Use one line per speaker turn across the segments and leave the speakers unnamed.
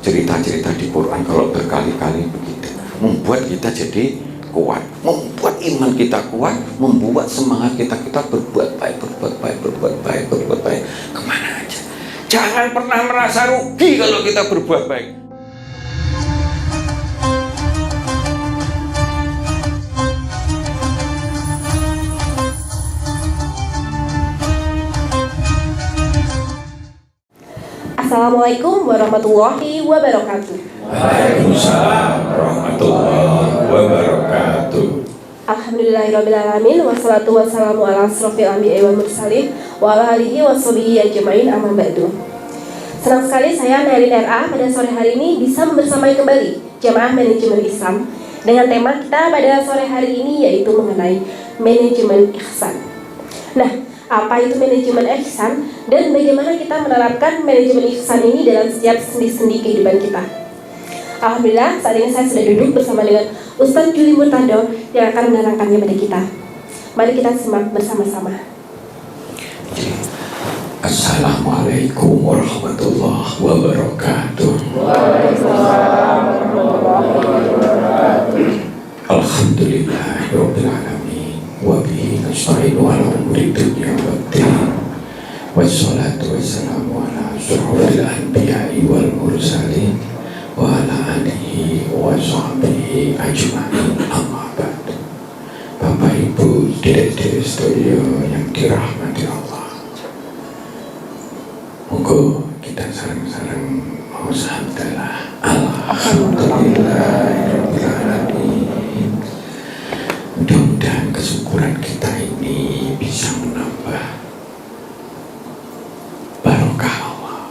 cerita-cerita di Quran kalau berkali-kali begitu membuat kita jadi kuat, membuat iman kita kuat, membuat semangat kita berbuat baik, kemana aja. Jangan pernah merasa rugi kalau kita berbuat baik.
Assalamualaikum warahmatullahi wabarakatuh.
Waalaikumsalam warahmatullahi wabarakatuh.
Alhamdulillahirrabbilalamin. Wassalatu wassalamu ala asrofil anbiya'i wal mursalin wa ala alihi wa sahbihi ajma'in, amma ba'du. Senang sekali saya Nailin RA pada sore hari ini bisa membersamai kembali Jamaah Manajemen Islam dengan tema kita pada sore hari ini, yaitu mengenai manajemen ihsan. Nah, apa itu manajemen ihsan dan bagaimana kita menerapkan manajemen ihsan ini dalam setiap sendi-sendi kehidupan kita? Alhamdulillah, saat ini saya sudah duduk bersama dengan Ustadz Juli Murtado yang akan menerangkannya pada kita. Mari kita simak bersama-sama.
Assalamualaikum warahmatullahi wabarakatuh.
Waalaikumsalam warahmatullahi wabarakatuh.
Alhamdulillahirabbil alamin. Wa bihi nasta'inu ala umuri dunya waddin. Wassalatu wassalamu ala asyrofil anbiya'i wal mursalin wa ala alihi wa sahbihi ajma'in, amma ba'du. Bapak Ibu, Dedek studio yang dirahmati Allah, moga kita sareng-sareng mau hamdalah alhamdulillahirabbil alamin. Mudah-mudahan kesyukuran kita ini bisa menambah barokah Allah.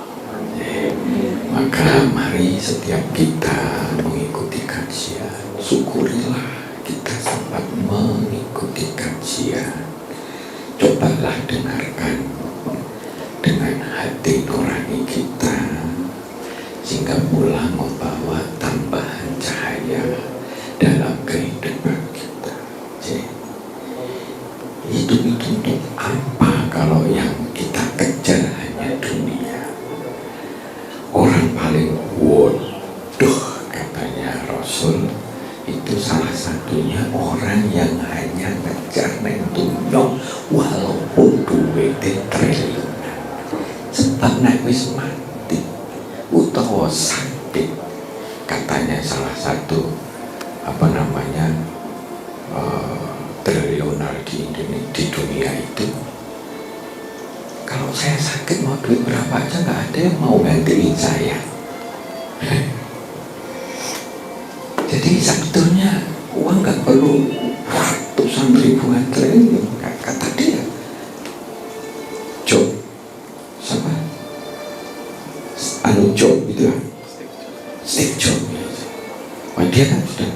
Maka mari setiap kita mengikuti kajian, syukurilah kita sempat mengikuti kajian. Cobalah dengarkan dengan hati nurani kita, sehingga pulang membawa tambahan cahaya dalam kehidupan kita. Hidup itu untuk apa kalau yang kita kejar hanya dunia? Orang paling bodoh, katanya Rasul, itu salah satunya orang yang hanya ngejar neng dunia walaupun duitnya triliunan. Sebab nek wis mati utawa sakit, katanya salah satu triliuner di dunia itu, kalau saya sakit mau duit berapa aja nggak ada yang mau gantiin saya. Jadi sebetulnya uang nggak perlu ratusan ribuan triliun, kata dia. Job siapa? Job itu kan, Steve Jobs. Wah, dia kan sudah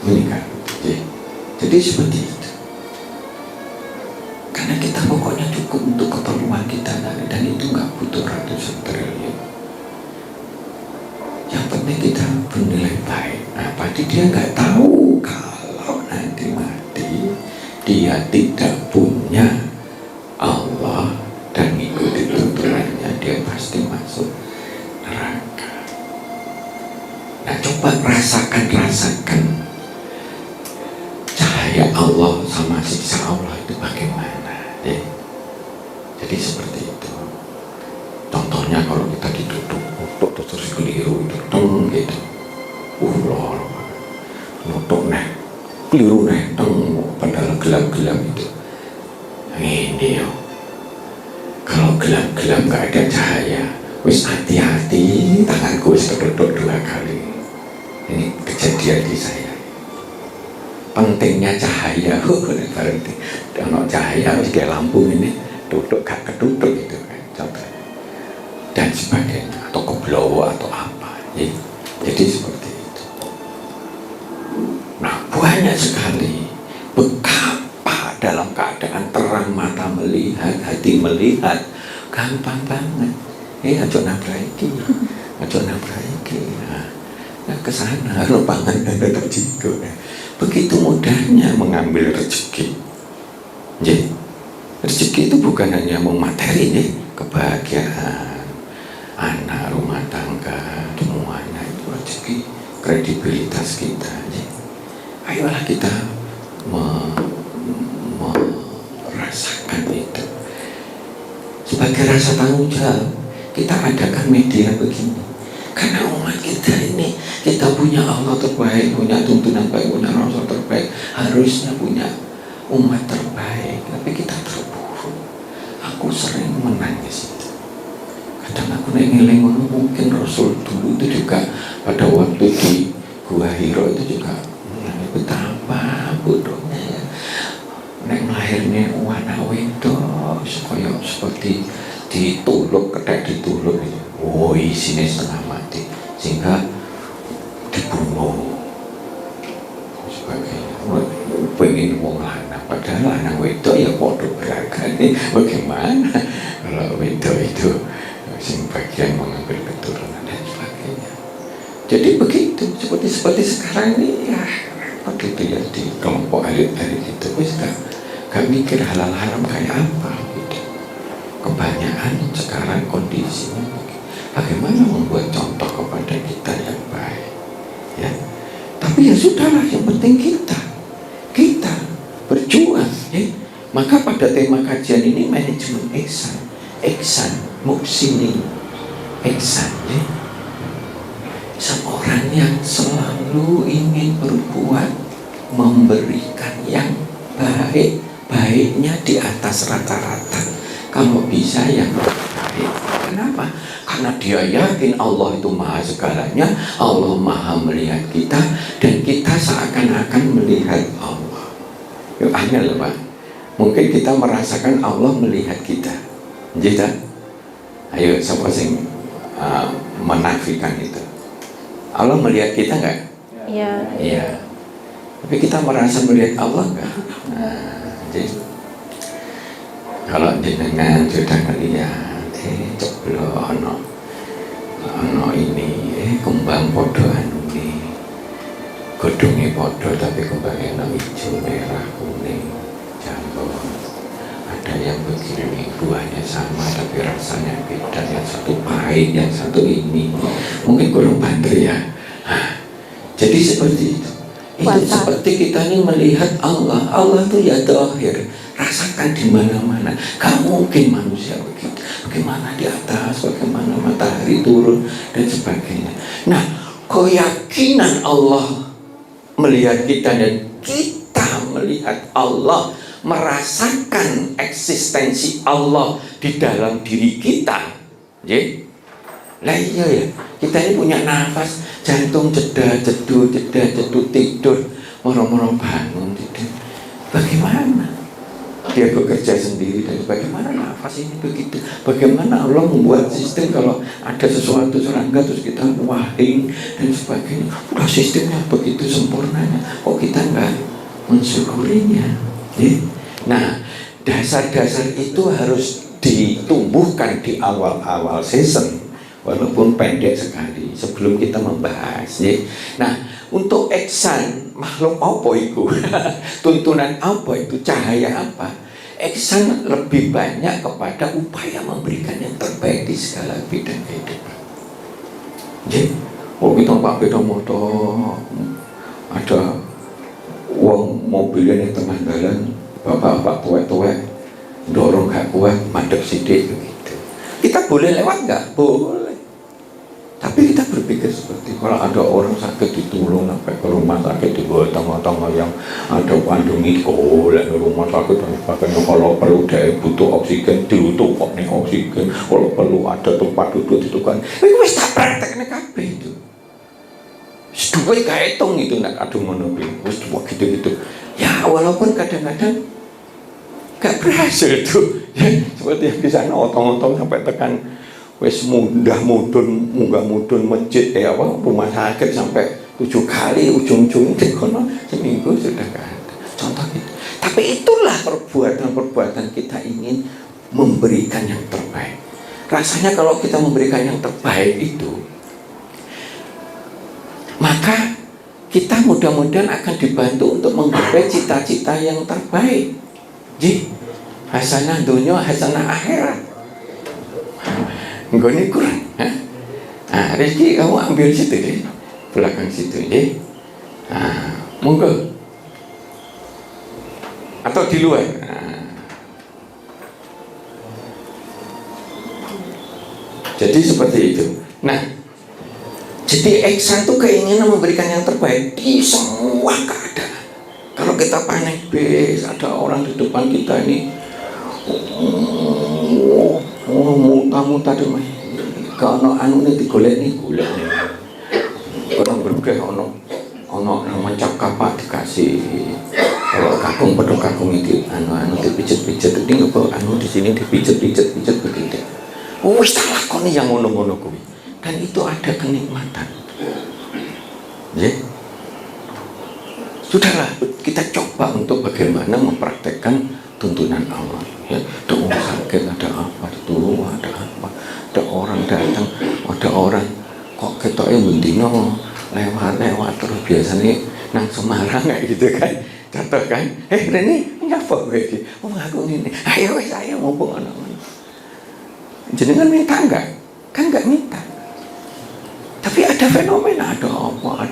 meninggal. Jadi seperti itu. Karena kita pokoknya cukup untuk keperluan kita, dan itu nggak butuh ratusan triliun. Yang penting kita bernilai baik. Nah, pasti dia nggak tahu kalau nanti mati dia tidak punya Allah dan mengikuti tuntunannya, dia pasti masuk neraka. Nah, coba rasakan cahaya Allah sama siksa Allah itu bagaimana, ya? Jadi seperti itu. Contohnya kalau kita ditutup terus keliru itu, gitu. Lor, nutup keliru padahal gelap-gelap itu. Ini yo. Kalau gelap-gelap nggak ada cahaya, wis hati-hati, tanganku wis ketutup 2 kali. Ini kejadian di saya. Pentingnya cahaya, berarti kalau cahaya wis kayak lampu ini, tutup gak ketutup gitu kan, contoh dan sebagainya, atau keblowo atau apa, ya. Jadi seperti itu. Nah, banyak sekali betapa dalam keadaan terang mata melihat, hati melihat, gampang banget. Aja nabraiki. Nah, kesana lupangan dan terjiko. Begitu mudahnya mengambil rezeki. Jadi, rezeki itu bukan hanya materi, kebahagiaan, anak, rumah tangga, kredibilitas kita. Ayolah kita merasakan itu sebagai rasa tanggung jawab. Kita adakan media begini karena umat kita ini, kita punya Allah terbaik, punya tuntunan baik, punya Rasul terbaik, harusnya punya umat terbaik, tapi kita terburuk. Aku sering menangis itu. Kadang aku ngeling, mungkin Rasul dulu itu juga pada waktu di Gua Hiro itu juga betapa bodohnya ya. Nek lahirnya anak wedok supaya seperti dituluk, ketek dituluk itu. Oh, isinya setengah mati sehingga dibunuh sebagainya. Pengen wong lanang, padahal lanang wedok ya podo beragane. Bagaimana kalau wedok itu sing bagian mengambil keturunan dan sebagainya. Jadi begitu, seperti sekarang ini ya, apa itu ya di kelompok elit-elit itu wis gak mikir halal haram kayak apa gitu. Kebanyakan sekarang kondisinya bagaimana membuat contoh kepada kita yang baik ya. Tapi ya sudahlah, yang penting kita berjuang ya. Maka pada tema kajian ini manajemen ihsan muksinin ihsan ya. Seorang yang selalu ingin berbuat, memberikan yang baiknya di atas rata-rata, kalau bisa yang baik. Kenapa? Karena dia yakin Allah itu maha segalanya, Allah maha melihat kita, dan kita seakan-akan melihat Allah. Yuk aneh loh Pak, mungkin kita merasakan Allah melihat kita gitu. Ayo siapa sing menafikan itu? Allah melihat kita enggak?
Iya.
Iya. Tapi kita merasa melihat Allah enggak? Jadi kalau jenengan sudah melihat ceblok ono ini kembang podo ini godhonge podo tapi kembangnya hijau, merah, kuning, jambon. Ada yang begini, buahnya sama tapi rasanya beda, yang satu pahit, yang satu ini. Mungkin kurang banter ya. Jadi seperti itu. Itu seperti kita ini melihat Allah. Allah itu ya dohir, rasakan di mana-mana. Gak mungkin manusia begitu. Bagaimana di atas, bagaimana matahari turun dan sebagainya. Nah, keyakinan Allah melihat kita dan kita melihat Allah, merasakan eksistensi Allah di dalam diri kita. Lah iya ya, kita ini punya nafas, jantung jedut tidur, moro-moro bangun tidur. Bagaimana dia bekerja sendiri dan bagaimana nafas ini begitu? Bagaimana Allah membuat sistem kalau ada sesuatu serangga terus kita wahing dan sebagainya. Udah sistemnya begitu sempurnanya, kok kita enggak mensyukurinya? Nah, dasar-dasar itu harus ditumbuhkan di awal-awal season, walaupun pendek sekali sebelum kita membahas. Nah, untuk ihsan makhluk apa itu? Tuntunan apa itu? Cahaya apa? Ihsan lebih banyak kepada upaya memberikan yang terbaik di segala bidang kehidupan. Oh kita pak beda motor, ada uang mobilnya yang tengah jalan, bapak-bapak tuwek-tuwek dorong gak kuat, mandek sidik begitu. Kita boleh lewat nggak? Boleh. Tapi kita berpikir seperti kalau ada orang sakit ditolong sampai ke rumah sakit di bawah tengah-tengah yang ada pandemi, golek ke rumah sakit dan sebagainya. Kalau perlu dia butuh oksigen, diutup nih oksigen. Kalau perlu ada tempat duduk itu kan. Ini wis tak praktekne kabeh itu. Duwe gak hitung itu nak adu monopi. Wis gitu-gitu. Ya walaupun kadang-kadang gak berhasil tuh. Ya, seperti yang di sana otong-otong sampai tekan wis munggah mudun masjid rumah sakit sampai 7 kali, ujung-ujungnya di kono seminggu sudah gak ada. Contoh gitu. Tapi itulah perbuatan kita ingin memberikan yang terbaik. Rasanya kalau kita memberikan yang terbaik itu, maka kita mudah-mudahan akan dibantu untuk menggapai cita-cita yang terbaik. Hasanah dunia, hasanah akhirat. Enggak ini kurang. Nah, Rizky kamu ambil situ deh. belakang situ ya. Nah, monggo. Atau di luar. Nah. Jadi seperti itu. Nah, jadi ihsan itu keinginan memberikan yang terbaik di semua keadaan. Kalau kita panik bis, ada orang di depan kita ini muta-muta deh, kalau anu ini digolek nih, orang bergeh, orang mencap kapak dikasih, kalau kakung pedok kakung itu, anu dipijet-pijet, ini nggak anu di sini dipijet begitu. Wis tak lakoni yang ngono-ngono kuwi, dan itu ada kenikmatan, ya. Sudahlah, kita coba untuk bagaimana mempraktekkan tuntunan Allah. Ya, ada orang sakit, ada apa, ditulung, ada apa, ada orang datang, ada orang kok ketoknya bendino lewat terus biasanya nang Semarang kayak gitu kan, contoh kan, Reni nyapa gue gitu, aku ini, ayo saya ngomong anak-anak, jenengan minta enggak? Kan enggak minta. Tapi ada fenomena, ada apa.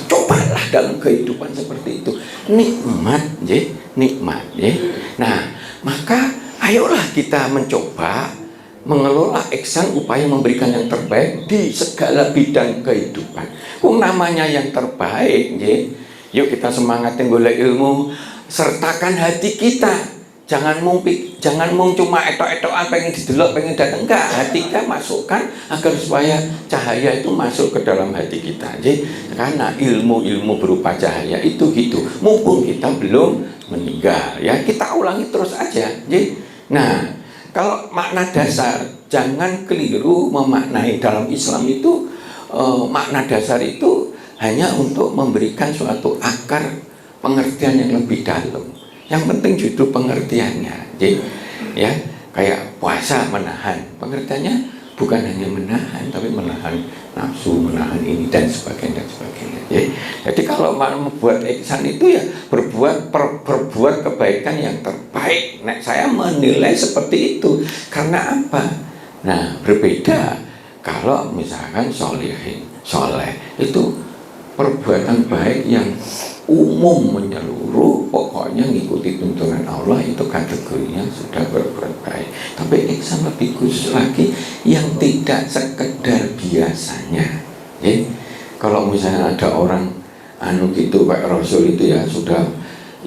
Cobalah dalam kehidupan seperti itu. Nikmat, ya. Nah, maka ayolah kita mencoba mengelola ihsan upaya memberikan yang terbaik di segala bidang kehidupan. Namanya yang terbaik, ya. Yuk kita semangatin golek ilmu, sertakan hati kita. Jangan mau cuma etok-etokan pengen didelok, pengen datang, enggak, hati kita masukkan agar supaya cahaya itu masuk ke dalam hati kita. Jadi karena ilmu berupa cahaya itu gitu. Mumpung kita belum meninggal, ya kita ulangi terus aja. Jadi, nah kalau makna dasar jangan keliru memaknai dalam Islam itu makna dasar itu hanya untuk memberikan suatu akar pengertian yang lebih dalam. Yang penting justru pengertiannya. Jadi, ya kayak puasa menahan, pengertiannya bukan hanya menahan, tapi menahan nafsu, menahan ini dan sebagainya. Jadi kalau mau membuat ihsan itu ya berbuat kebaikan yang terbaik. Nah, saya menilai seperti itu. Karena apa? Nah, berbeda kalau misalkan soleh itu perbuatan baik yang umum menyeluruh, pokoknya ngikuti tuntunan Allah, itu kategorinya sudah berbuat baik. Tapi ihsan lebih khusus lagi yang tidak sekedar biasanya. Kalau misalnya ada orang anu gitu Pak Rasul itu ya sudah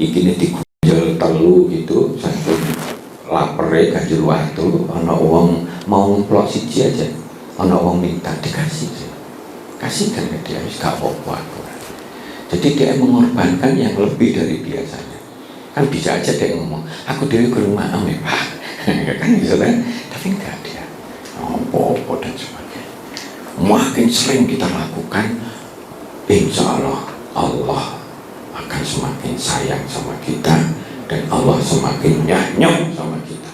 ikini digunjal telu gitu, satu lapere ganjil waktu, ana wong mau ngeplok siji aja, ana wong minta dikasih, kasihkan ke dia, gak apa-apa. Jadi dia mengorbankan yang lebih dari biasanya. Kan bisa aja dia ngomong, aku dewi ke rumah ya Pak, kan gitu kan. Tapi enggak, dia apa dan sebagainya. Makin sering kita lakukan, insya Allah akan semakin sayang sama kita, dan Allah semakin nyanyok sama kita.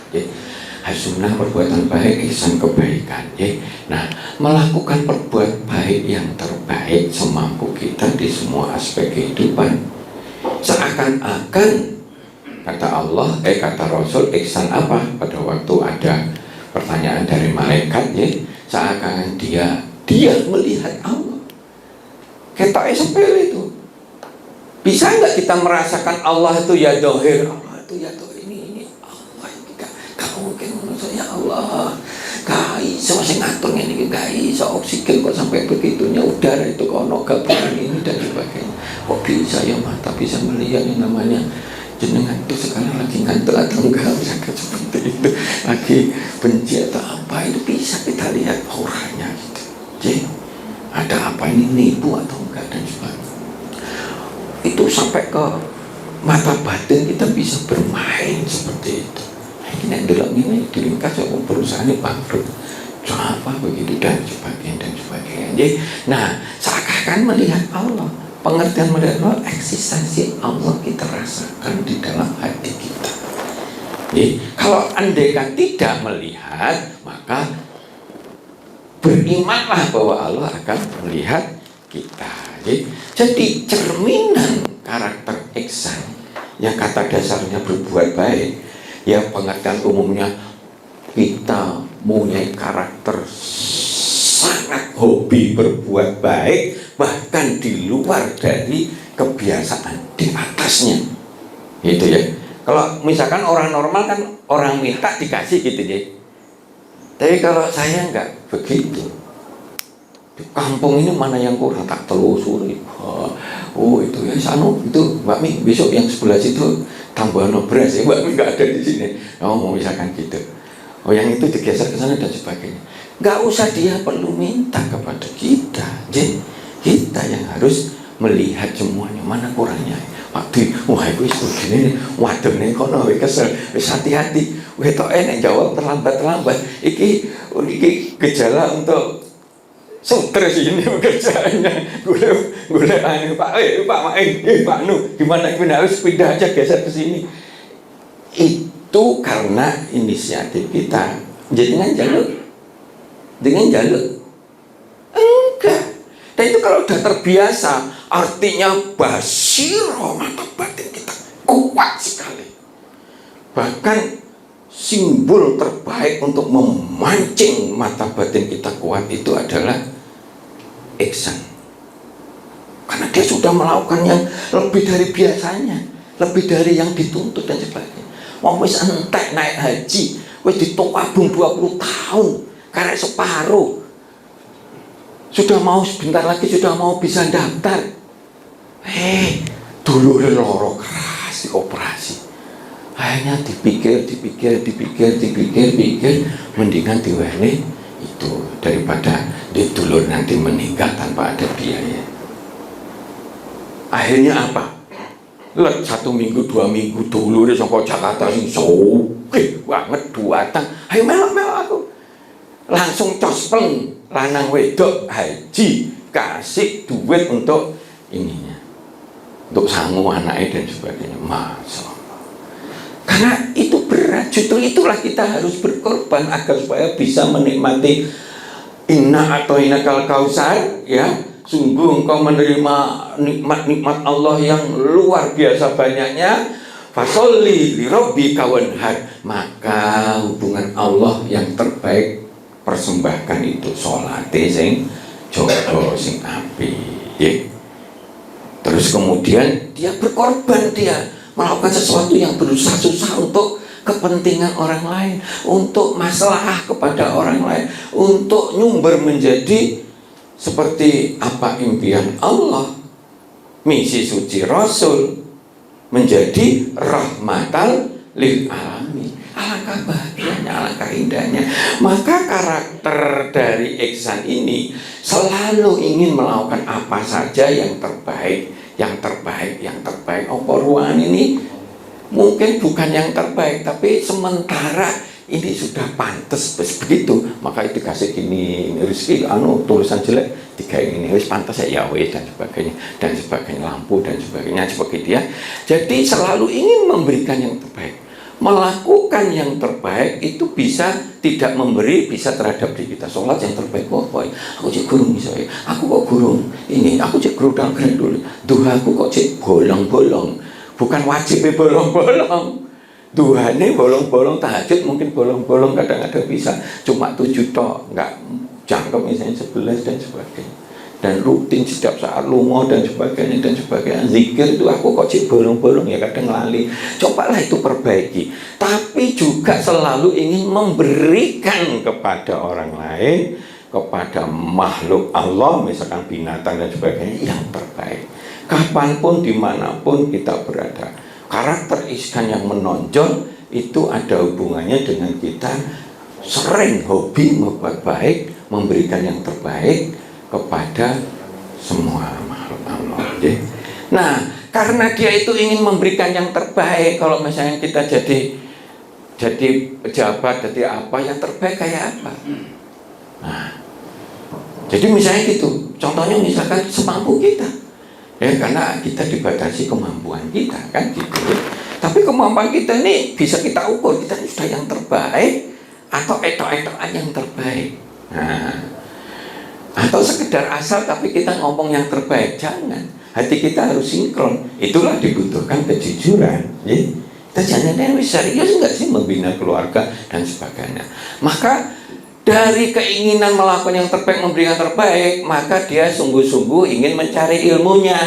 Sunnah perbuatan baik, ihsan kebaikan. Nah, melakukan perbuatan baik yang terbaik semampu kita di semua aspek kehidupan. Seakan-akan kata Allah, kata Rasul, ihsan apa? Pada waktu ada pertanyaan dari malaikat, seakan-akan dia melihat Allah. Ketoknya sepele itu. Bisa nggak kita merasakan Allah itu ya dohir, Allah itu ya dohir. Mungkin ya Allah, gak iso sing ngatur ini, gak iso oksigen kok sampai begitunya, udara itu kono gabungan ini dan sebagainya. Kok bisa ya mata bisa melihat yang namanya jenengan itu sekarang lagi ngantuk atau enggak, misalkan seperti itu, lagi benci atau apa, itu bisa kita lihat auranya gitu. Jadi ada apa ini, nipu atau enggak dan sebagainya. Itu sampai ke mata batin kita bisa bermain seperti itu. Ini delok ini diringkas perusahaan ini bangkrut, apa begitu dan sebagainya. Jadi, nah seakan melihat Allah, pengertian melihat Allah, eksistensi Allah kita rasakan di dalam hati kita. Jadi, kalau andaikan tidak melihat, maka berimanlah bahwa Allah akan melihat kita. Jadi cerminan karakter ihsan yang kata dasarnya berbuat baik, ya pengertian umumnya kita mempunyai karakter sangat hobi berbuat baik, bahkan di luar dari kebiasaan di atasnya. Gitu ya. Kalau misalkan orang normal kan orang minta dikasih gitu ya. Tapi kalau saya enggak begitu. Di kampung ini mana yang kurang tak telusuri. Oh itu ya sanu itu Mbak Mi besok yang sebelah situ tambahan beras ya Mbak Mi nggak ada di sini. Oh misalkan gitu. Oh yang itu digeser ke sana dan sebagainya. Nggak usah dia perlu minta kepada kita. Jadi kita yang harus melihat semuanya mana kurangnya. Waktu wah itu begini waduh nih kono kesel wis hati-hati. Wetok enek jawab terlambat. Iki gejala untuk stres ini kerjaannya gue anu Pak Pak Nu gimana kita harus pindah aja geser ke sini. Itu karena inisiatif kita. Dengan jalur enggak. Dan itu kalau udah terbiasa artinya basiro mata batin kita kuat sekali. Bahkan simbol terbaik untuk memancing mata batin kita kuat itu adalah ihsan. Karena dia sudah melakukan yang lebih dari biasanya, lebih dari yang dituntut dan sebagainya. Wong wis entek naik haji, wis ditobung 20 tahun, karek separuh. Sudah mau sebentar lagi sudah mau bisa daftar. Dulu loro keras dioperasi. Akhirnya dipikir, mendingan diwene itu daripada ditulur nanti meninggal tanpa ada biaya. Akhirnya apa? 1 minggu 2 minggu dulu di saka Jakarta sing sugih banget duatan. Ayo melok aku. Langsung cospeng lanang wedok haji kasih duit untuk ininya. Untuk sangu anaknya dan sebagainya. Masya Allah. Karena itu berat, justru itulah kita harus berkorban agar supaya bisa menikmati inna atau inakal kausar ya. Sungguh engkau menerima nikmat-nikmat Allah yang luar biasa banyaknya. Fasolli li rabbika wanhar. Maka hubungan Allah yang terbaik persembahkan itu sholate sing jogo sing api ya. Terus kemudian dia berkorban, dia melakukan sesuatu yang berusaha susah untuk kepentingan orang lain, untuk maslahah kepada orang lain, untuk nyumber menjadi seperti apa impian Allah, misi suci Rasul, menjadi rahmatan lil alamin. Alangkah bahagianya, alangkah indahnya. Maka karakter dari ihsan ini selalu ingin melakukan apa saja yang terbaik. Oh ruangan ini mungkin bukan yang terbaik, tapi sementara ini sudah pantas begitu, maka itu dikasih gini, rezeki tulisan jelek tiga ini wis pantas ya wis dan sebagainya lampu dan sebagainya seperti dia. Jadi selalu ingin memberikan yang terbaik. Melakukan yang terbaik itu bisa tidak memberi, bisa terhadap diri kita. Sholat yang terbaik apa? Aku cek gurung misalnya, aku kok gurung ini, aku cek gurung dangkring dulu. Duhaku kok cek bolong-bolong, bukan wajib bolong-bolong. Duhane bolong-bolong, tahajud mungkin bolong-bolong, kadang-kadang bisa cuma 7 tok, nggak jangkau misalnya 11 dan sebagainya. Dan rutin setiap saat lungo dan sebagainya. Zikir itu aku kok cik bolong-bolong ya, kadang lali. Cobalah itu perbaiki. Tapi juga selalu ingin memberikan kepada orang lain, kepada makhluk Allah, misalkan binatang dan sebagainya, yang terbaik. Kapanpun, dimanapun kita berada. Karakter ihsan yang menonjol itu ada hubungannya dengan kita sering hobi membuat baik, memberikan yang terbaik kepada semua makhluk Allah. Nah, karena dia itu ingin memberikan yang terbaik. Kalau misalnya kita jadi pejabat, jadi apa, yang terbaik kayak apa? Nah, jadi misalnya gitu. Contohnya misalkan semampu kita, ya, karena kita dibatasi kemampuan kita, kan gitu. Tapi kemampuan kita ini bisa kita ukur, kita sudah yang terbaik atau etok-etokan yang terbaik. Nah, atau sekedar asal tapi kita ngomong yang terbaik, jangan. Hati kita harus sinkron. Itulah dibutuhkan kejujuran ya. Kita jangan serius enggak sih membina keluarga dan sebagainya. Maka dari keinginan melakukan yang terbaik, memberi yang terbaik, maka dia sungguh-sungguh ingin mencari ilmunya.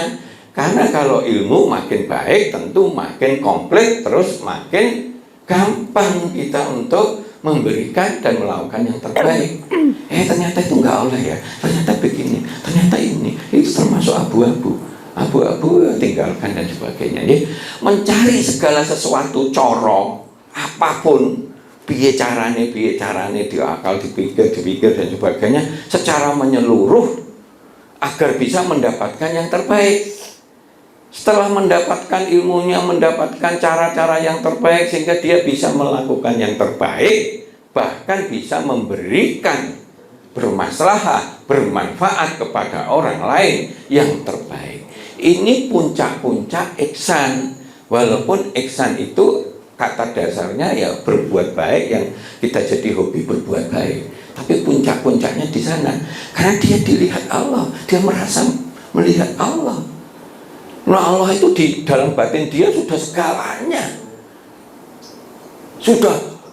Karena kalau ilmu makin baik, tentu makin komplit, terus makin gampang kita untuk memberikan dan melakukan yang terbaik. Ternyata itu nggak oleh ya, ternyata begini, ternyata ini, itu termasuk abu-abu, tinggalkan dan sebagainya. Jadi mencari segala sesuatu, coro, apapun, piye carane di akal, dipikir dan sebagainya secara menyeluruh agar bisa mendapatkan yang terbaik. Setelah mendapatkan ilmunya, mendapatkan cara-cara yang terbaik sehingga dia bisa melakukan yang terbaik, bahkan bisa memberikan bermaslahah, bermanfaat kepada orang lain yang terbaik. Ini puncak-puncak ihsan. Walaupun ihsan itu kata dasarnya ya berbuat baik, yang kita jadi hobi berbuat baik. Tapi puncak-puncaknya di sana. Karena dia dilihat Allah, dia merasa melihat Allah. Nah, Allah itu di dalam batin dia sudah segalanya.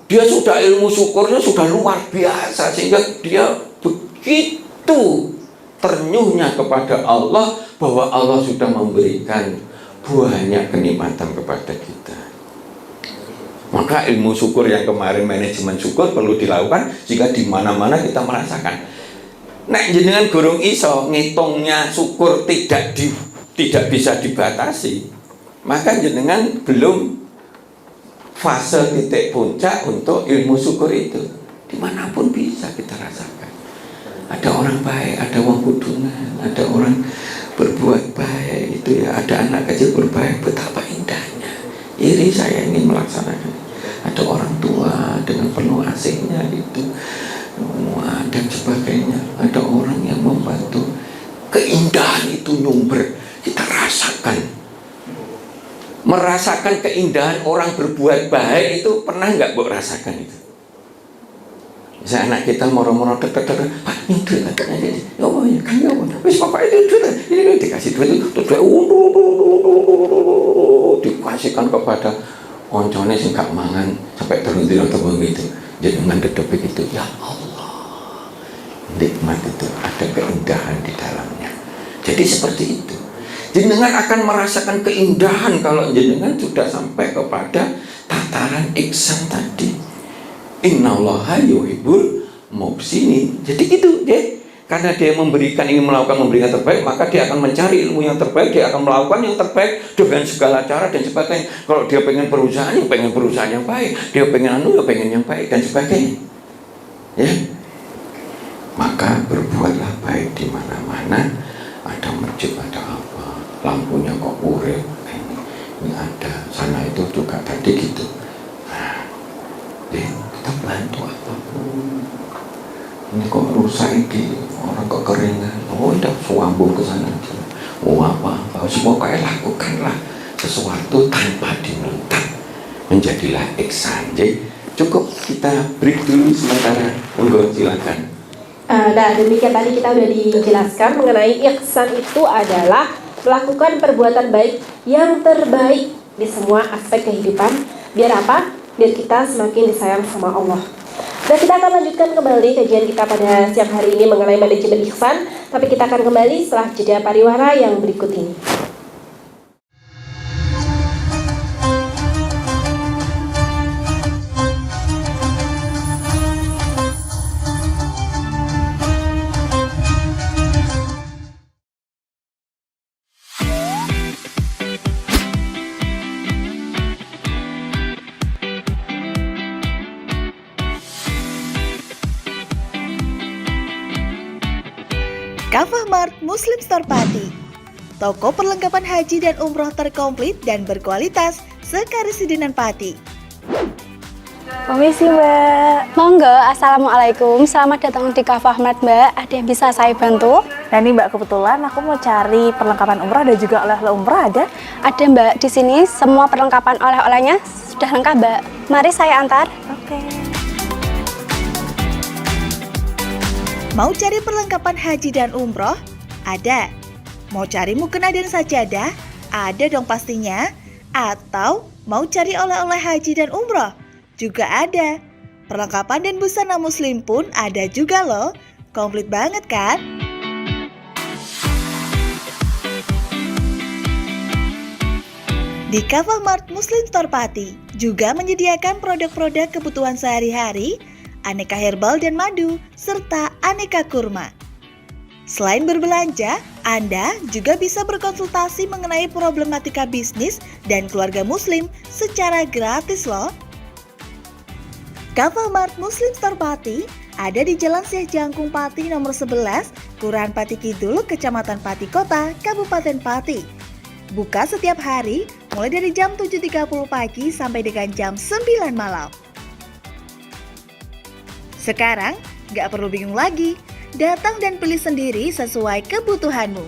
Dia sudah ilmu syukurnya sudah luar biasa sehingga dia begitu ternyuhnya kepada Allah bahwa Allah sudah memberikan banyak kenikmatan kepada kita. Maka ilmu syukur yang kemarin, manajemen syukur perlu dilakukan jika di mana-mana kita merasakan. Nek jenengan gurung iso ngitungnya syukur tidak bisa dibatasi, maka jenengan belum fase titik puncak untuk ilmu syukur itu. Dimanapun bisa kita rasakan. Ada orang baik, ada orang kudungan, ada orang berbuat baik itu ya, ada anak kecil berbaik, betapa indahnya. Iri saya ingin melaksanakan. Ada orang tua dengan penuh asihnya itu, dan sebagainya. Ada orang yang membantu. Keindahan itu nyumber. Kita merasakan keindahan orang berbuat baik itu. Pernah nggak Bu rasakan itu? Misalnya anak kita moro-moro Pak ini duit aja, oh ya kan ya, wis Bapak itu duit, ini dikasih duit itu dikasihkan kepada oncone sing gak mangan sampai terhenti atau begitu. Jadi mendedep begitu, ya Allah, nikmat itu ada keindahan di dalamnya. Jadi seperti itu. Jenengan akan merasakan keindahan kalau jenengan sudah sampai kepada tataran ihsan tadi. Innallaha yuhibbul muhsinin. Jadi gitu deh. Karena dia ingin memberikan terbaik, maka dia akan mencari ilmu yang terbaik, dia akan melakukan yang terbaik dengan segala cara dan sebagainya. Kalau dia pengen perusahaan yang baik, dia pengen pengen yang baik dan sebagainya. Ya. Maka berbuatlah baik di mana-mana. Ada masjid, ada apa, lampunya kok urip, ini ada, sana itu juga tadi gitu. Nah, kita bantu apapun. Ini kok rusak ini, orang kok keringan, udah suambung ke sana. Apa, semua kayak lakukanlah sesuatu tanpa diminta. Menjadilah ihsan. Jadi cukup kita break dulu sementara. Monggo silakan.
Nah, demikian tadi kita udah dijelaskan mengenai ihsan itu adalah melakukan perbuatan baik yang terbaik di semua aspek kehidupan. Biar apa? Biar kita semakin disayang sama Allah. Dan kita akan lanjutkan kembali kajian kita pada siang hari ini mengenai manajemen ihsan. Tapi kita akan kembali setelah jeda pariwara yang berikut ini.
Kafah Mart Muslim Store Pati, toko perlengkapan haji dan umroh terkomplit dan berkualitas sekarisidenan Pati.
Permisi Mbak. Monggo, Assalamualaikum. Selamat datang di Kafah Mart Mbak. Ada yang bisa saya bantu?
Nah ini Mbak, kebetulan aku mau cari perlengkapan umroh dan juga oleh-oleh umroh ada?
Ada Mbak, di sini semua perlengkapan oleh-olehnya sudah lengkap Mbak. Mari saya antar.
Oke.
Mau cari perlengkapan haji dan umroh? Ada. Mau cari mukena dan sajadah? Ada dong pastinya. Atau mau cari oleh-oleh haji dan umroh? Juga ada. Perlengkapan dan busana muslim pun ada juga loh. Komplit banget kan? Di Kafah Mart Muslim Store Pati juga menyediakan produk-produk kebutuhan sehari-hari, aneka herbal dan madu, serta aneka kurma. Selain berbelanja, Anda juga bisa berkonsultasi mengenai problematika bisnis dan keluarga muslim secara gratis loh. Kafah Mart Muslim Store Pati ada di Jalan Syekh Jangkung Pati nomor 11, Kelurahan Pati Kidul, Kecamatan Pati Kota, Kabupaten Pati. Buka setiap hari mulai dari jam 7.30 pagi sampai dengan jam 9 malam. Sekarang, gak perlu bingung lagi. Datang dan pilih sendiri sesuai kebutuhanmu.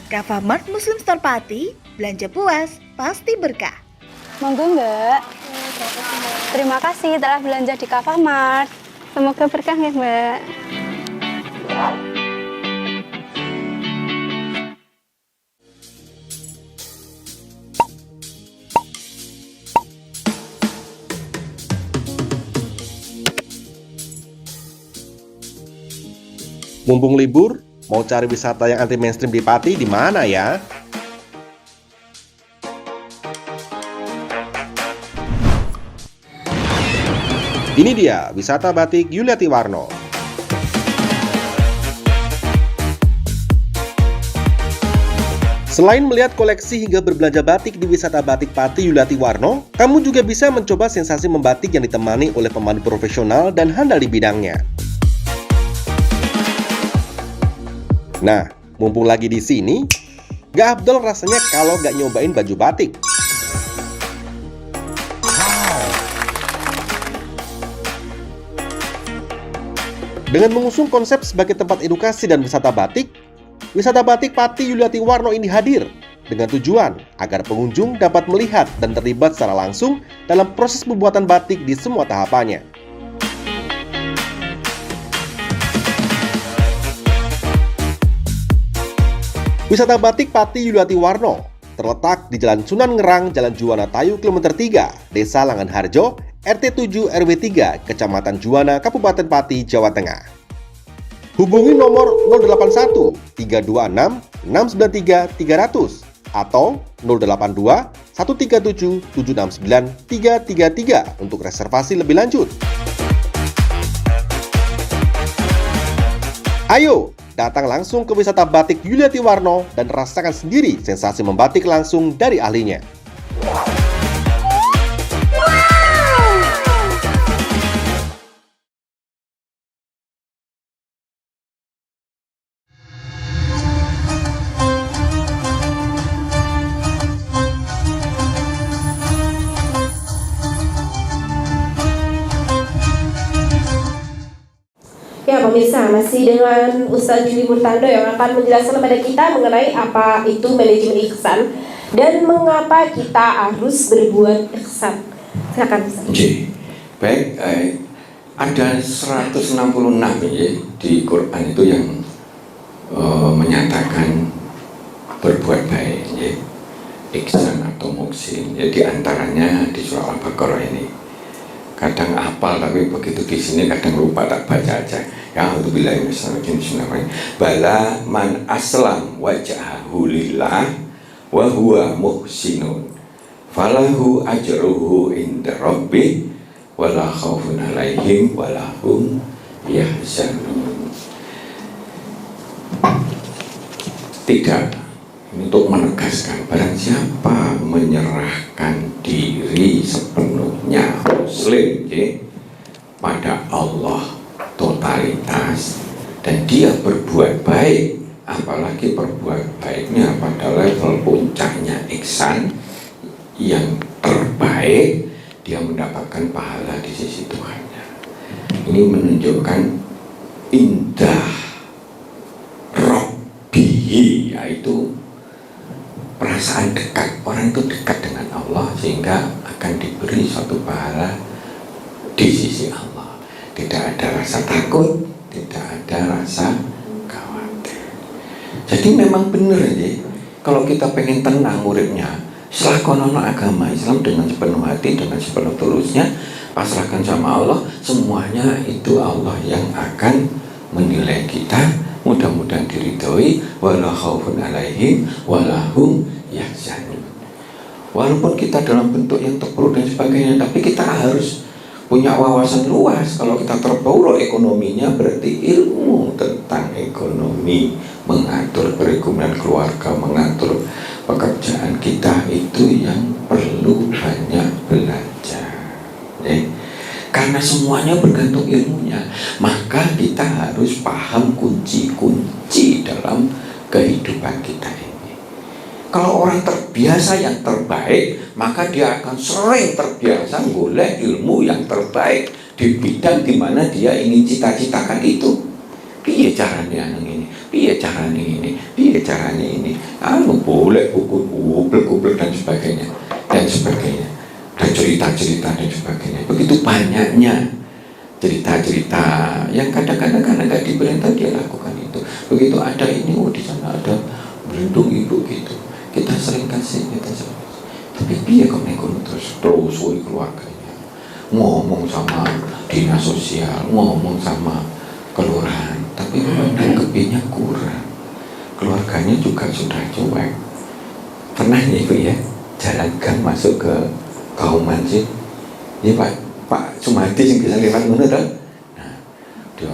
Kafah Mart Muslim Store Pati, belanja puas, pasti berkah.
Monggo Mbak. Terima kasih telah belanja di Kafah Mart. Semoga berkah ya Mbak.
Mumpung libur, mau cari wisata yang anti mainstream di Pati di mana ya? Ini dia, wisata batik Yuliati Warno. Selain melihat koleksi hingga berbelanja batik di wisata batik Pati Yuliati Warno, kamu juga bisa mencoba sensasi membatik yang ditemani oleh pemandu profesional dan handal di bidangnya. Nah, mumpung lagi di sini, gak afdol rasanya kalau gak nyobain baju batik. Dengan mengusung konsep sebagai tempat edukasi dan wisata batik Pati Yuliati Warno ini hadir dengan tujuan agar pengunjung dapat melihat dan terlibat secara langsung dalam proses pembuatan batik di semua tahapannya. Wisata batik Pati Yuliati Warno terletak di Jalan Sunan Ngerang, Jalan Juwana Tayu, Kilometer 3, Desa Langanharjo, RT 7 RW 3, Kecamatan Juwana, Kabupaten Pati, Jawa Tengah. Hubungi nomor 081 326 693 300 atau 082 137 769 333 untuk reservasi lebih lanjut. Ayo, datang langsung ke wisata batik Yuliati Warno dan rasakan sendiri sensasi membatik langsung dari ahlinya.
Ya pemirsa, masih dengan Ustadz Juli Murtado yang akan menjelaskan kepada kita mengenai apa itu manajemen ihsan dan mengapa kita harus berbuat ihsan. Silakan Ustadz.
Baik, ada 166 ya, di Quran itu yang menyatakan berbuat baik ya, ihsan atau muhsin. Jadi antaranya di surah Al-Baqarah ini. Kadang hafal tapi begitu di sini kadang lupa, tak baca aja. Ya alhamdulillah bismillahirrahmanirrahim. Bala man aslam wajhahu lillah wa huwa muhsinun falahu ajruhu inda rabbih wala khaufun alaihim wala hum yahzanun. Tidak, untuk menegaskan barang siapa menyerahkan diri sepenuhnya muslim ya, pada Allah totalitas dan dia berbuat baik, apalagi berbuat baiknya pada level puncaknya ihsan yang terbaik, dia mendapatkan pahala di sisi Tuhannya. Ini menunjukkan indah Rabbihi, yaitu perasaan dekat. Orang itu dekat dengan Allah sehingga akan diberi suatu pahala di sisi Allah. Tidak ada rasa takut, tidak ada rasa khawatir. Jadi memang benar ya, kalau kita pengen tenang muridnya, Selakonono agama Islam dengan sepenuh hati, dengan sepenuh tulusnya, pasrahkan sama Allah, semuanya itu Allah yang akan menilai kita. Mudah-mudahan diridhoi, wala khaufun alaihim wala hum yahzanun. Walaupun kita dalam bentuk yang terpuruk dan sebagainya, tapi kita harus punya wawasan luas. Kalau kita terpuruk ekonominya, berarti ilmu tentang ekonomi, mengatur perekonomian keluarga, mengatur pekerjaan kita, itu yang perlu banyak belajar. Karena semuanya bergantung ilmunya, maka kita harus paham kunci-kunci dalam kehidupan kita ini. Kalau orang terbiasa yang terbaik, maka dia akan sering terbiasa golek ilmu yang terbaik di bidang di mana dia ingin cita-citakan itu. Piye caranya ini? Piye caranya ini? Piye caranya ini? Boleh kumpul dan sebagainya dan sebagainya. Dan cerita-cerita dan sebagainya. Begitu banyaknya cerita-cerita yang kadang-kadang karena nggak diperintah dia lakukan itu. Begitu ada ini, di sana ada berlindung ibu gitu. Kita sering kasih, kita sering. Tapi dia kok nekun terus keluarganya. Ngomong sama dinas sosial, ngomong sama kelurahan. Tapi kebinya kurang. Keluarganya juga sudah cuek. Pernah ya ibu ya, jalan gang masuk ke Kauman sih, ya Pak Sumadi yang bisa lewat mana dah? Nah, dia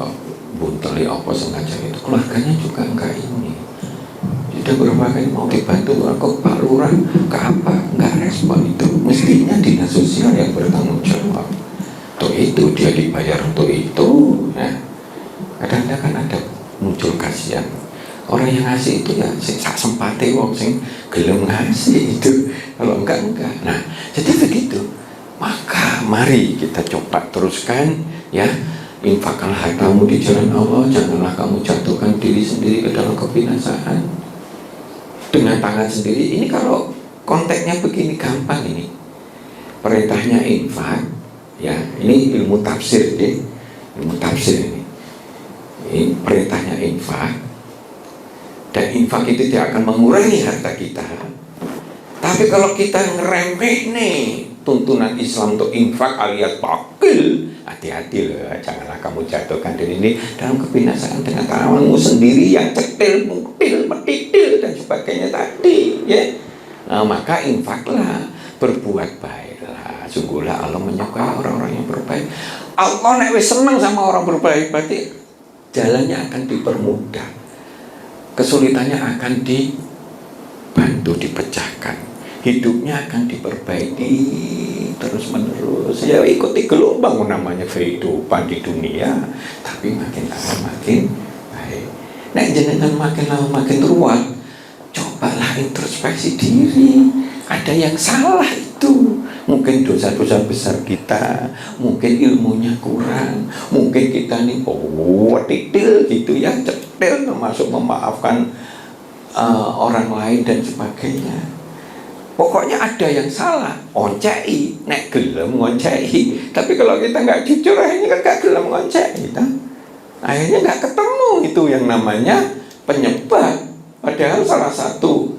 bunteli apa sengaja itu, keluarganya juga enggak ini. Sudah berapa kali mau dibantu, kok Pak Lurah ke apa? Enggak respon itu. Mestinya dinas sosial yang bertanggung jawab. Untuk itu dia dibayar untuk itu. Nah, kadang-kadang kan ada muncul kasihan. Orang yang ngasih itu ya sak sempate wong sing gelem ngasih itu. Kalau enggak. Nah, jadi begitu. Maka mari kita coba teruskan ya. Infakkanlah hartamu di jalan Allah, janganlah kamu jatuhkan diri sendiri ke dalam kebinasaan dengan tangan sendiri. Ini kalau konteksnya begini gampang ini. Perintahnya infak ya. Ini ilmu tafsir ya. Ilmu tafsir ini. Ini perintahnya infak. Dan infak itu tidak akan mengurangi harta kita. Tapi kalau kita ngeremeh nih tuntunan Islam untuk infak alias bakil, hati-hati loh, janganlah kamu jatuhkan diri ini dalam kebinasaan dengan tanganmu sendiri yang cetil, muktil, metitil dan sebagainya tadi, ya. Nah, maka infaklah, berbuat baiklah. Sungguhlah Allah menyukai orang-orang yang berbaik. Allah nek wis seneng sama orang berbaik, berarti jalannya akan dipermudah. Kesulitannya akan dibantu, dipecahkan. Hidupnya akan diperbaiki terus menerus. Ya ikuti gelombang namanya kehidupan di dunia. Tapi makin lama makin baik. Nek jenengan makin lama makin ruwet, cobalah introspeksi diri. Ada yang salah itu. Mungkin dosa-dosa besar kita, mungkin ilmunya kurang, mungkin kita nih titil gitu ya, cetil termasuk memaafkan orang lain dan sebagainya. Pokoknya ada yang salah, oncei, nek gelem ngoncei. Tapi kalau kita nggak jujur, akhirnya kan nggak gelem ngoncei kita. Akhirnya nggak ketemu itu yang namanya penyebab. Padahal salah satu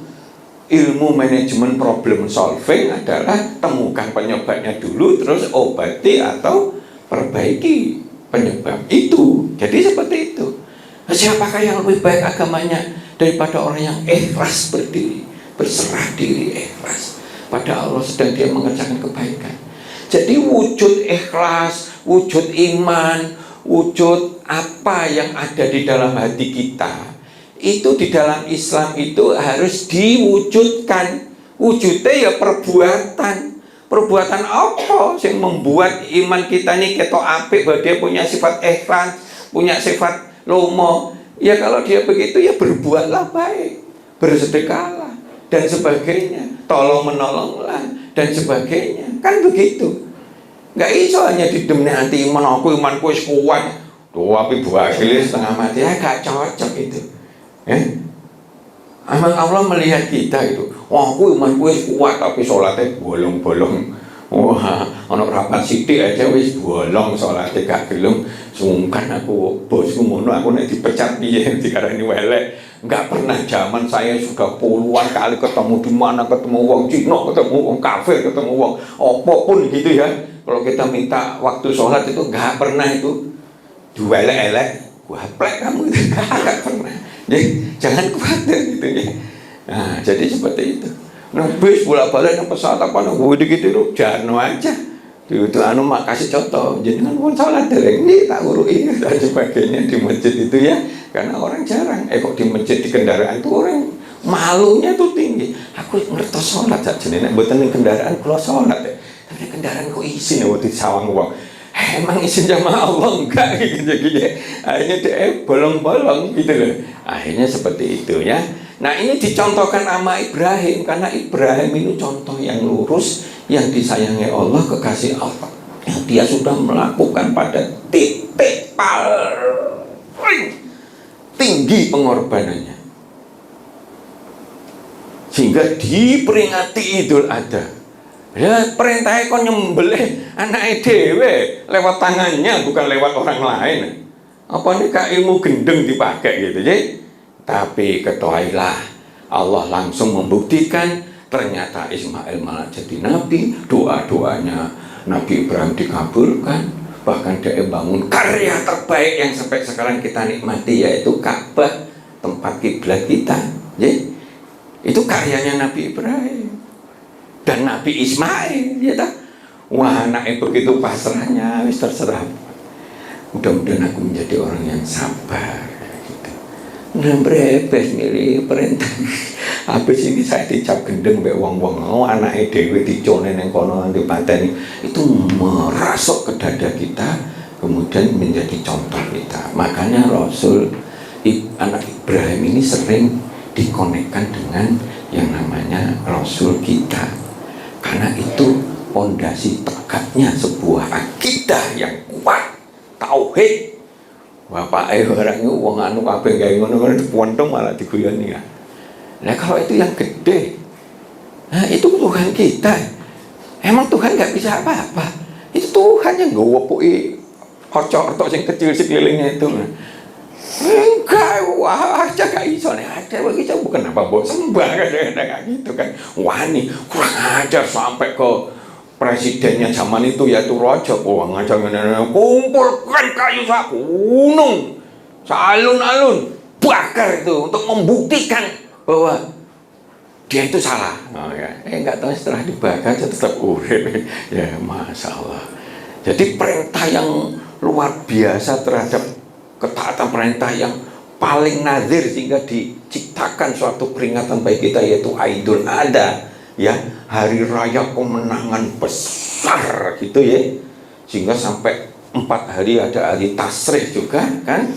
ilmu manajemen problem solving adalah temukan penyebabnya dulu, terus obati atau perbaiki penyebab itu. Jadi seperti itu. Siapakah yang lebih baik agamanya daripada orang yang ikhlas berdiri, berserah diri ikhlas pada Allah sedang dia mengerjakan kebaikan. Jadi wujud ikhlas, wujud iman, wujud apa yang ada di dalam hati kita itu di dalam Islam itu harus diwujudkan. Wujudnya ya perbuatan. Perbuatan apa yang membuat iman kita ini ketok apik, bahwa dia punya sifat ikhlas, punya sifat lomo. Ya kalau dia begitu ya berbuatlah baik, bersedekahlah dan sebagainya, tolong menolonglah dan sebagainya. Kan begitu. Nggak iso hanya didemne anti iman, aku imanku wis kuat. Tuh api buahile setengah mati, ya gak cocok itu. Emang Allah melihat kita itu, wah aku imanku wis kuat tapi sholatnya bolong-bolong. Wah, ana rapat sithik aja wis bolong sholatnya gak gelem. Sungkan aku bosku ngono, aku nek dipecat piye dikarani welek. Nggak pernah. Zaman saya sudah puluhan kali ketemu di mana, ketemu wong Cina, ketemu wong kafir, ketemu wong apapun gitu ya. Kalau kita minta waktu sholat itu nggak pernah itu duelek-elek, waplek kamu itu nggak pernah. Jadi jangan khawatir gitu ya. Nah, jadi seperti itu. Nah, bis bolak-balik yang pesawat apa nah gitu jarno aja. Itu makasih contoh. Jadi kan pun sholat dereng ini tak urui dan sebagainya di masjid itu ya. Karena orang jarang. Kok di masjid di kendaraan itu orang malunya tuh tinggi. Aku ngertos sholat saja nih. Buatan di kendaraan kalau sholat ya. Tapi kendaraan kok izin ya waktu di sawang uang. Emang izin sama Allah enggak gitu. Akhirnya dia bolong-bolong gitu loh. Akhirnya seperti itu ya. Nah ini dicontohkan sama Ibrahim, karena Ibrahim ini contoh yang lurus, yang disayangi Allah, kekasih Allah, yang dia sudah melakukan pada titik paling tinggi pengorbanannya, sehingga diperingati Idul Adha. Ya perintahnya kok nyembelih anak dhewe lewat tangannya, bukan lewat orang lain. Apa nih kak ilmu gendeng dipakai gitu ya? Tapi ketahuilah Allah langsung membuktikan ternyata Ismail malah jadi nabi, doa-doanya Nabi Ibrahim dikabulkan, bahkan dia bangun karya terbaik yang sampai sekarang kita nikmati, yaitu Ka'bah, tempat kiblat kita. Ya? Itu karyanya Nabi Ibrahim dan Nabi Ismail, ya tak? Wah, anaknya begitu pasrahnya, wis terserah. Mudah-mudahan aku menjadi orang yang sabar. Nah berebes milih perintah. Habis ini saya dicap gendeng mbek wong-wong, anake dhewe dicone nang kono nganti pateni. Itu merasuk ke dada kita, kemudian menjadi contoh kita. Makanya Rasul anak Ibrahim ini sering dikonekkan dengan yang namanya Rasul kita. Karena itu pondasi tegaknya sebuah akidah yang kuat, tauhid. Bapak orangnya uang anu kabeh gawe ngono-ngono dipontong malah diguyoni ya. Nah kalau itu yang gede, nah itu Tuhan kita. Emang Tuhan nggak bisa apa-apa. Itu Tuhan yang nggawa puki orco-orco yang kecil sekelilingnya itu. Enggak, wah aja gak iso nih. Ada begitu bukan apa buat sembah kayak gitu kan. Wah nih kurang ajar sampai ke presidennya zaman itu, yaitu Raja. Wah ngajak kumpulkan kayu sak gunung, sealun-alun, bakar itu untuk membuktikan bahwa dia itu salah. Oh, ya. Nggak tahu setelah dibakar tetap urip. Ya masya Allah. Jadi perintah yang luar biasa terhadap ketaatan, perintah yang paling nazir sehingga diciptakan suatu peringatan bagi kita, yaitu Idul Adha. Ya, hari raya kemenangan besar gitu ya, sehingga sampai 4 hari ada hari tasrih juga kan,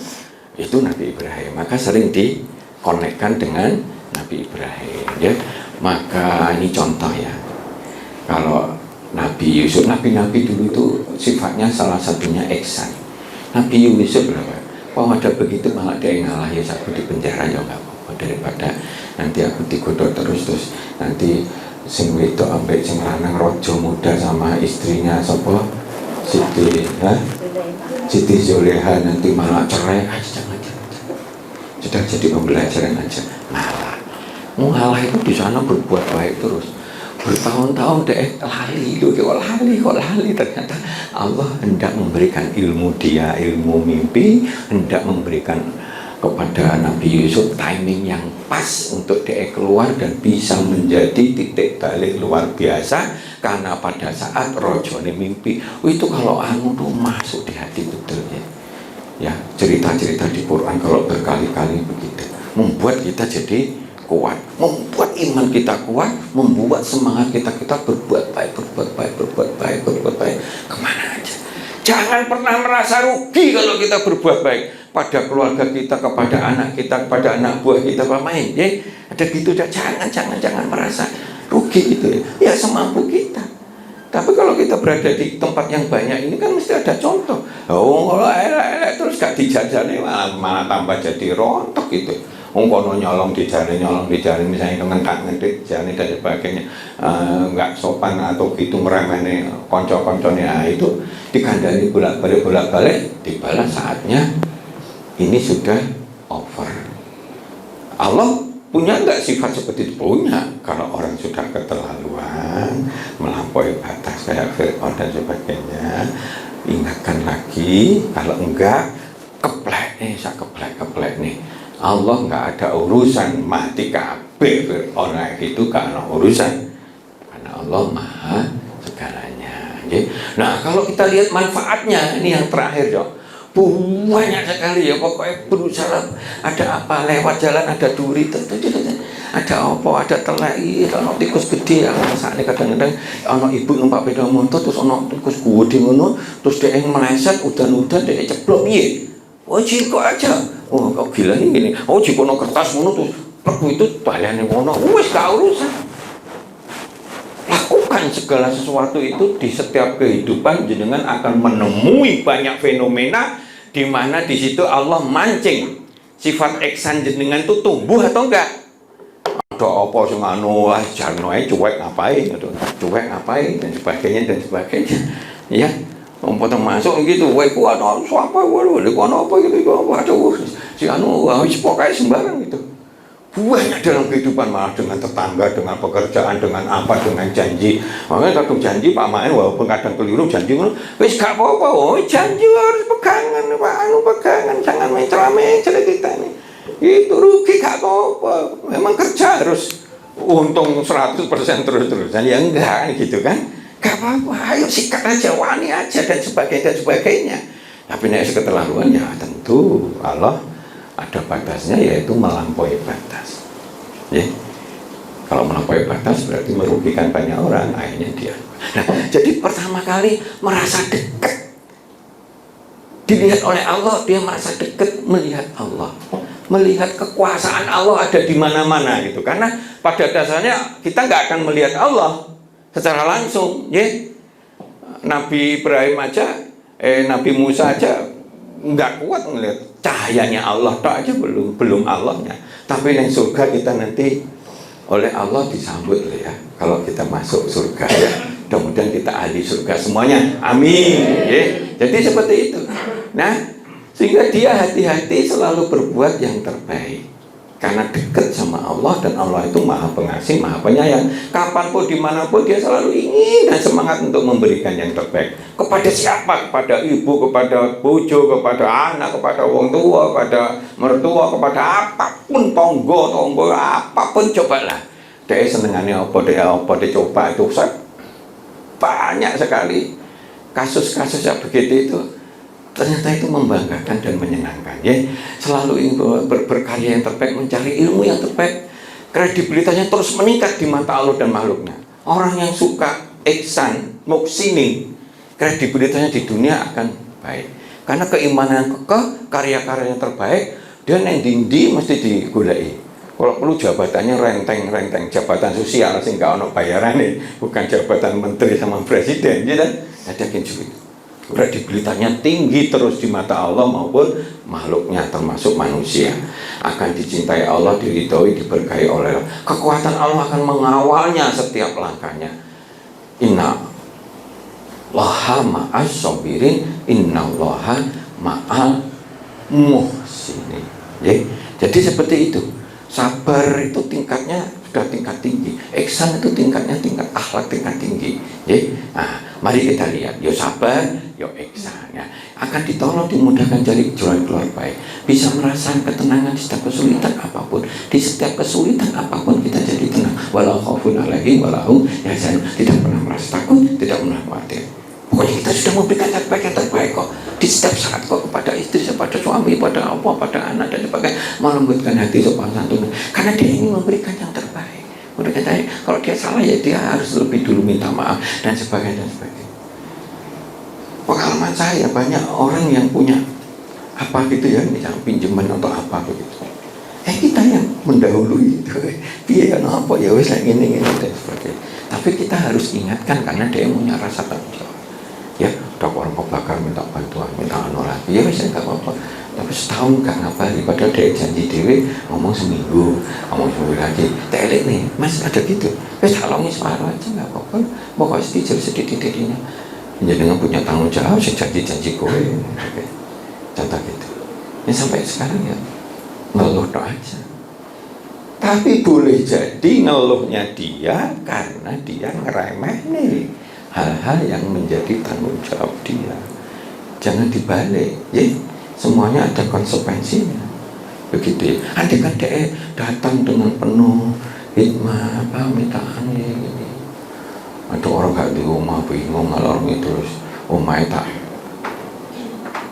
itu Nabi Ibrahim. Maka sering dikonekkan dengan Nabi Ibrahim ya. Maka ini contoh ya, kalau Nabi Yusuf, nabi-nabi dulu itu sifatnya salah satunya ihsan. Nabi Yusuf berapa? Oh ada begitu malah dia ngalah, ya aku di penjara ya nggak apa-apa, daripada nanti aku digodok terus nanti sing wedok ambek sing lanang rojo muda sama istrinya sapa Siti Zoleha nanti malah cerai. Jangan. Sudah jadi pembelajaran aja. Ngalah itu di sana berbuat baik terus. Bertahun-tahun deh lali kok lali, ternyata Allah hendak memberikan ilmu dia, ilmu mimpi, hendak memberikan kepada Nabi Yusuf timing yang pas untuk dia keluar dan bisa menjadi titik balik luar biasa. Karena pada saat rojone mimpi itu kalau anu tuh masuk di hati betul ya, cerita-cerita di Quran kalau berkali-kali begitu membuat kita jadi kuat, membuat iman kita kuat, membuat semangat kita berbuat baik kemana aja. Jangan pernah merasa rugi kalau kita berbuat baik pada keluarga kita, kepada anak kita, kepada anak buah kita, pemain ya. Ada gitu, jangan merasa rugi gitu ya. Ya semampu kita. Tapi kalau kita berada di tempat yang banyak ini kan mesti ada contoh. Oh kalau terus gak dijajani malah tambah jadi rontok gitu. Kono nyolong dijari misalnya ngentut jari dan sebagainya, nggak sopan atau gitu meremehkan konco-konconya, itu dikandani bolak-balik dibalas saatnya ini sudah over. Allah punya nggak sifat seperti itu? Punya. Kalau orang sudah keterlaluan, melampaui batas kayak Fir'aun dan sebagainya, ingatkan lagi. Kalau enggak, keplek nih, saya keplek nih. Allah nggak ada urusan, mati kabeh Fir'aun kayak gitu, gak ada urusan. Karena Allah maha segalanya. Nah, kalau kita lihat manfaatnya, ini yang terakhir, Jok. Banyak sekali ya, pokoknya berusaha. Ada apa, lewat jalan ada duri, ada apa, ada telai, ada tikus gede. Saat ini kadang-kadang ada ibu numpak sepeda motor, terus ada tikus gede ngono, terus dia meleset, udan-udan dia ceplok, iya. Oh jiko aja, oh kok gila ini, oh jiko no kertas ngono, terus itu baliannya ngono, wes gak urusan. Lakukan segala sesuatu itu di setiap kehidupan, jenengan akan menemui banyak fenomena di mana di situ Allah mancing sifat ihsan jenengan itu tumbuh atau enggak. Ada apa sing anu jarno ae cuek ngapain gitu. Cuek ngapain dan sebagainya. Ya, potong masuk gitu. Wae ku ana sapa wae ana apa gitu aduh si anu wis pokoke sembarang gitu. Banyak dalam kehidupan, malah dengan tetangga, dengan pekerjaan, dengan apa, dengan janji. Makanya kadang janji Pak Maen walaupun kadang keliru janji wis gak apa-apa, oh janji harus pegangan Pak, pegangan, jangan mencela-mencela kita ini. Itu rugi gak apa-apa. Memang kerja harus untung 100% terus-terusan, ya enggak gitu kan. Gak apa-apa, ayo sikat aja, wani aja dan sebagainya. Tapi nek keterlaluan ya tentu Allah ada batasnya, yaitu melampaui batas. Ya, kalau melampaui batas berarti merugikan banyak orang, akhirnya dia. Nah, jadi pertama kali merasa dekat, dilihat oleh Allah, dia merasa dekat melihat Allah, melihat kekuasaan Allah ada di mana-mana gitu. Karena pada dasarnya kita nggak akan melihat Allah secara langsung, ya. Nabi Ibrahim aja, Nabi Musa aja nggak kuat melihat cahayanya Allah, tak aja belum Allahnya. Tapi yang surga kita nanti oleh Allah disambut ya. Kalau kita masuk surga ya, kemudian kita ahli surga semuanya, amin. Ya. Jadi seperti itu. Nah, sehingga dia hati-hati selalu berbuat yang terbaik. Karena dekat sama Allah, dan Allah itu maha pengasih, maha penyayang. Kapanpun, dimanapun dia selalu ingin dan semangat untuk memberikan yang terbaik. Kepada siapa? Kepada ibu, kepada bojo, kepada anak, kepada wong tua, kepada mertua, kepada apapun, tonggo, apapun cobalah. Dia senengannya apa, dia coba itu. Banyak sekali kasus-kasus yang begitu itu. Ternyata itu membanggakan dan menyenangkan, ya. Selalu ingin berkarya yang terbaik, mencari ilmu yang terbaik, kredibilitasnya terus meningkat di mata Allah dan makhluknya. Orang yang suka ihsan, muksinin, kredibilitasnya di dunia akan baik. Karena keimanan kekeh, karya-karya yang terbaik, dia neng dindi mesti digulai. Kalau perlu jabatannya renteng, jabatan sosial sehingga ono bayarannya, bukan jabatan menteri sama presiden, ya kan? Ada gitu. Kredibilitasnya tinggi terus di mata Allah maupun makhluknya, termasuk manusia. Akan dicintai Allah, diridhoi, diberkahi oleh Allah. Kekuatan Allah akan mengawalnya setiap langkahnya. Inna Allaha ma'as sabirin, inna Allaha ma'al muhsinin. Jadi seperti itu. Sabar itu tingkatnya sudah tingkat tinggi. Ihsan itu tingkatnya tingkat akhlak tingkat tinggi. Nah, mari kita lihat. Yo sabar, yo ihsan. Ya. Akan ditolong, dimudahkan cari jalan keluar baik. Bisa merasakan ketenangan di setiap kesulitan apapun. Di setiap kesulitan apapun kita jadi tenang. Walau khaufun alaihim walau yahzanun. Tidak pernah merasa takut, tidak pernah khawatir. Pokoknya kita sudah memberikan yang terbaik kok. Di setiap saat kok, kepada istri, kepada suami, pada apa, pada anak dan sebagainya, melembutkan hati sopan santun. Karena dia ingin memberikan yang terbaik. Memberikan yang terbaik. Kalau dia salah ya dia harus lebih dulu minta maaf dan sebagainya. Pengalaman saya banyak orang yang punya apa gitu ya, misalnya pinjaman atau apa begitu. Kita yang mendahului itu. Dia apa ya wes ini dan sebagainya. Tapi kita harus ingatkan karena dia punya rasa tanggung jawab. Ya, udah orang kebakar minta bantuan, minta anu lagi, ya wis enggak apa-apa. Tapi setahun gak ngabari, padahal dia janji dewe ngomong seminggu lagi. Telik nih, Mas ada gitu. Wis tolongin separuh aja enggak apa-apa. Pokoknya sedikit-sedikitnya. Jangan punya tanggung jawab, janji-janji kowe. Contoh gitu. Ya sampai sekarang ya ngeluh doa aja. Tapi boleh jadi ngeluhnya dia karena dia ngeremeh hal-hal yang menjadi tanggung jawab dia. Jangan dibalik, ya. Semuanya ada konsekuensinya. Begitu ya. Andai kan dia datang dengan penuh hikmah, permintaan ini. Ada orang gak di rumah bingung ngalor terus omah tak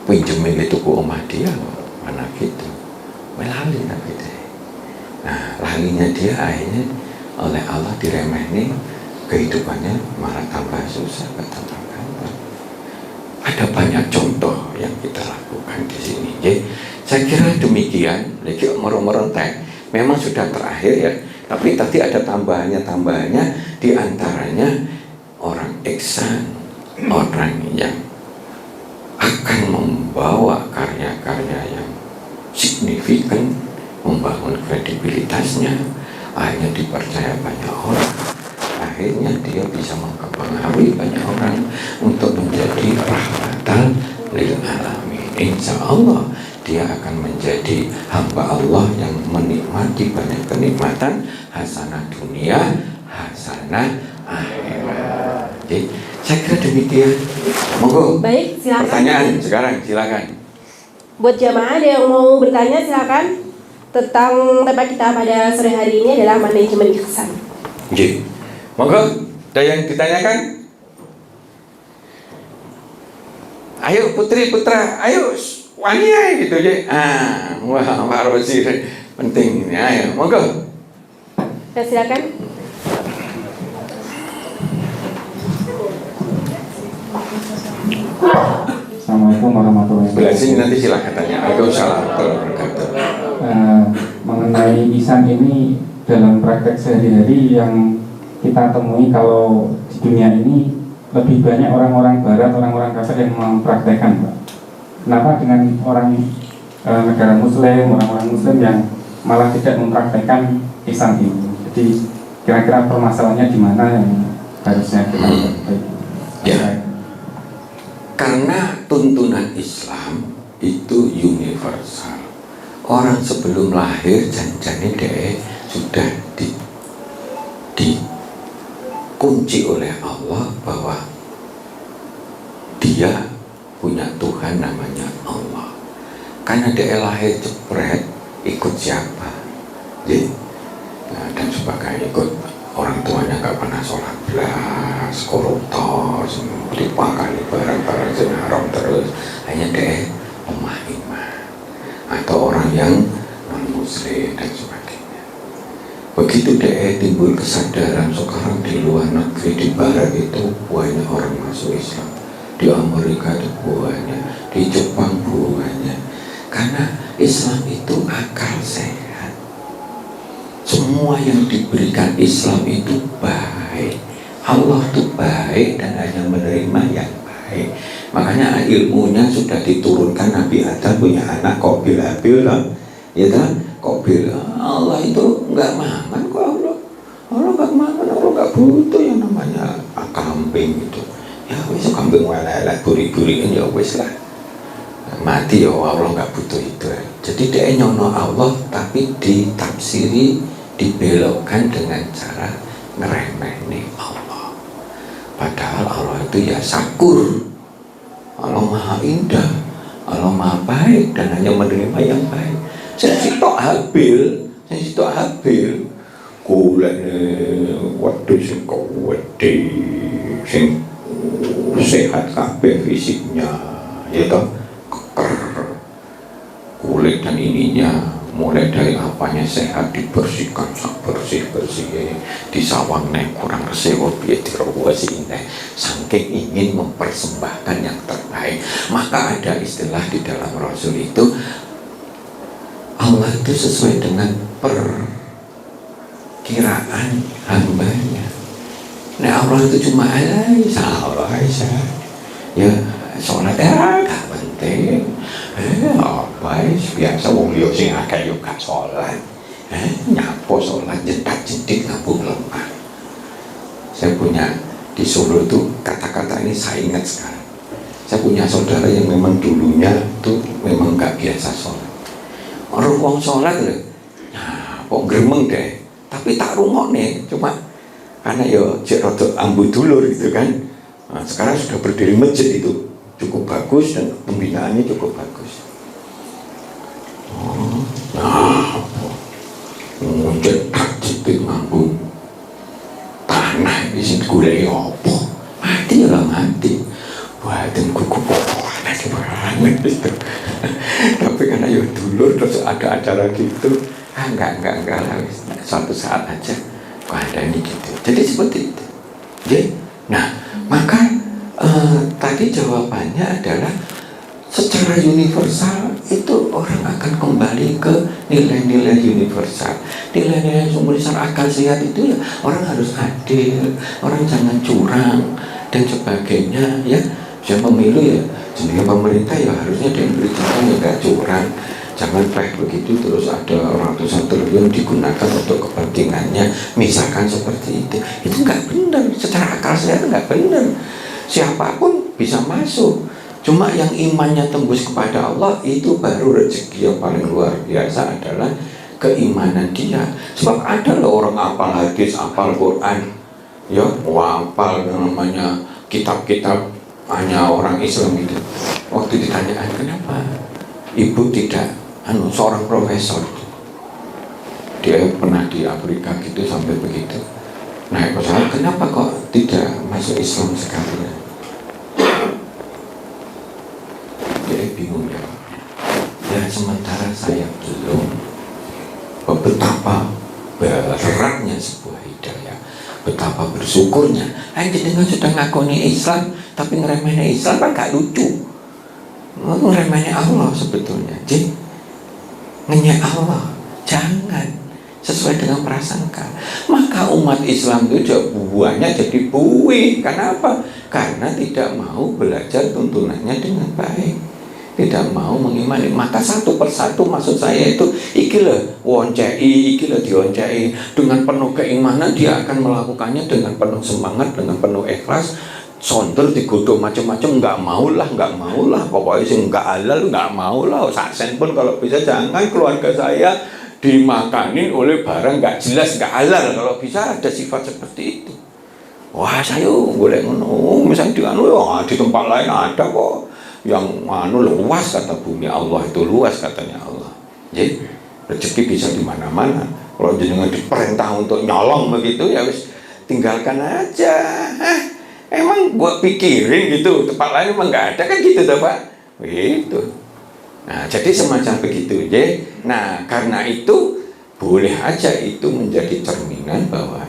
pinjemin itu ke omah dia, mana gitu. Melali tapi deh. Nah, lalinya dia akhirnya oleh Allah diremehni, kehidupannya malah tambah susah, tambah gampang. Ada banyak contoh yang kita lakukan di sini. Jadi, saya kira demikian. Lagi merentek, memang sudah terakhir ya. Tapi tadi ada tambahannya di antaranya orang ihsan, orang yang akan membawa karya-karya yang signifikan, membangun kredibilitasnya, akhirnya dipercaya banyak orang. Akhirnya dia bisa mempengaruhi banyak orang untuk menjadi rahmatan lil alamin. Insya Allah dia akan menjadi hamba Allah yang menikmati banyak kenikmatan, hasanah dunia, hasanah akhirat. Jadi saya kira demikian. Monggo.
Baik, silakan.
Pertanyaan sekarang, silakan.
Buat jamaah ada yang mau bertanya silakan. Tentang tema kita pada sore hari ini adalah manajemen ihsan.
Jadi, monggo. Ada yang ditanyakan? Ayo putri putra, ayo wani aja gitu ya. Wah Pak Rosi penting ini. Ayo monggo.
Ya, silakan.
Assalamualaikum warahmatullahi
Sebelah
wabarakatuh.
sini nanti silakan tanya. Waalaikumsalam warahmatullahi wabarakatuh.
Mengenai ihsan ini dalam praktek sehari-hari yang kita temui kalau di dunia ini lebih banyak orang-orang barat, orang-orang kafir yang mempraktekkan, Pak. Kenapa dengan orang negara muslim, orang-orang muslim yang malah tidak mempraktekkan ihsan ini? Jadi kira-kira permasalahannya di mana yang harusnya kita perbaiki?
Ya. Karena tuntunan Islam itu universal. Orang sebelum lahir janjane dia sudah dikunci oleh Allah bahwa dia punya Tuhan namanya Allah. Karena dia lahir jepret, ikut siapa? Jadi, dan sebagainya, ikut orang tuanya nggak pernah sholat belas, koruptor, dipakali barang-barang haram terus, hanya dia omah iman atau orang yang non muslim dan sebagainya. Begitu dia timbul kesadaran sekarang di luar negeri, di barat itu banyak orang masuk Islam, di Amerika itu banyak, di Jepang banyak, karena Islam itu akal sehat. Semua yang diberikan Islam itu baik. Allah itu baik dan hanya menerima yang baik. Makanya ilmunya sudah diturunkan. Nabi Adam punya anak Qabil Habil, ya kan? Qabil, Allah itu nggak makan kok Allah. Allah nggak makan, Allah nggak butuh yang namanya kambing itu. Ya wis kambing welek buri-buriin ya wis lah. Mati ya Allah nggak butuh itu. Jadi dia nyono Allah tapi ditafsiri, dibelokkan dengan cara ngeremehni Allah. Padahal Allah itu ya syakur, Allah maha indah, Allah maha baik dan hanya menerima yang baik. Saya sitok habil, golek wedhus sing kuwedhe, sing sehat kabeh fisiknya, ya toh, keker, kulit dan ininya mulai dari apanya sehat dibersihkan sak bersih-bersih, disawang neh kurang resik piye dirawasi neh, saking ingin mempersembahkan yang terbaik. Maka ada istilah di dalam Rasul itu, Allah itu sesuai dengan perkiraan hambanya. Nah Allah itu cuma Allah ya sholat gak penting, biasa wong liya sing akeh yo gak sholat, nyapo sholat jentak-jentik ngabung lemah. Saya punya di Solo itu kata-kata ini saya ingat sekarang. Saya punya saudara yang memang dulunya tuh memang gak biasa sholat. Orang wong sholat loh, apa kok gremeng deh, tapi tak rungokne cuma karena ya jek rada ambu dulur gitu kan. Nah, sekarang sudah berdiri masjid itu cukup bagus dan pembinaannya cukup bagus. Nah, cetak jepit nganggo tanah isi goleki apa? Mati ya mati. Buatin kuku pokokan aja banget itu. Tapi karena ya dulur terus ada acara gitu, enggak lah, suatu saat aja kok ada ini gitu. Jadi seperti itu. Jadi, nah maka tadi jawabannya adalah secara universal itu orang akan kembali ke nilai-nilai universal, nilai-nilai universal akal sehat itu ya orang harus adil, orang jangan curang dan sebagainya ya. Yang pemilu ya sendiri pemerintah ya harusnya dia beri contoh ya nggak curang, jangan kayak begitu terus ada ratusan triliun digunakan untuk kepentingannya misalkan seperti itu nggak benar, secara akal sehat nggak benar. Siapapun bisa masuk, cuma yang imannya tembus kepada Allah itu baru rezeki yang paling luar biasa adalah keimanan dia. Sebab ada loh orang apal hadis, apal Quran ya, apal namanya kitab-kitab hanya orang Islam itu. Waktu ditanyakan kenapa ibu tidak seorang profesor, dia pernah di Afrika gitu sampai begitu. Nah saya kenapa kok tidak masuk Islam sekalian? Dia bingung ya. Ya sementara saya belum. Betapa beratnya sebuah hidayah, betapa bersyukurnya. Jenengan sudah ngakoni Islam, tapi ngeremehnya Islam kan gak lucu. Ngeremehnya Allah sebetulnya. Jadi ngenyek Allah, jangan sesuai dengan prasangka. Maka umat Islam itu buahnya jadi buih. Kenapa? Karena tidak mau belajar tuntunannya dengan baik, tidak mau mengimani. Maka satu persatu maksud saya itu ikilah woncei, ikilah dioncei dengan penuh keimanan. Dia akan melakukannya dengan penuh semangat, dengan penuh ikhlas. Sondel digodok macam-macam, nggak maulah, pokoknya sih nggak halal, nggak maulah. Saksen pun kalau bisa jangan keluarga saya dimakanin oleh barang nggak jelas, nggak halal. Kalau bisa ada sifat seperti itu. Wah saya boleh ngono, misalnya di tempat lain ada kok yang luas, kata bumi Allah itu luas katanya Allah. Jadi rezeki bisa di mana-mana. Kalau jenengan diperintah untuk nyolong begitu ya wis tinggalkan aja. Emang buat pikirin gitu, tempat lain emang nggak ada kan gitu toh Pak? Gitu. Nah jadi semacam begitu ya. Nah karena itu boleh aja itu menjadi cerminan bahwa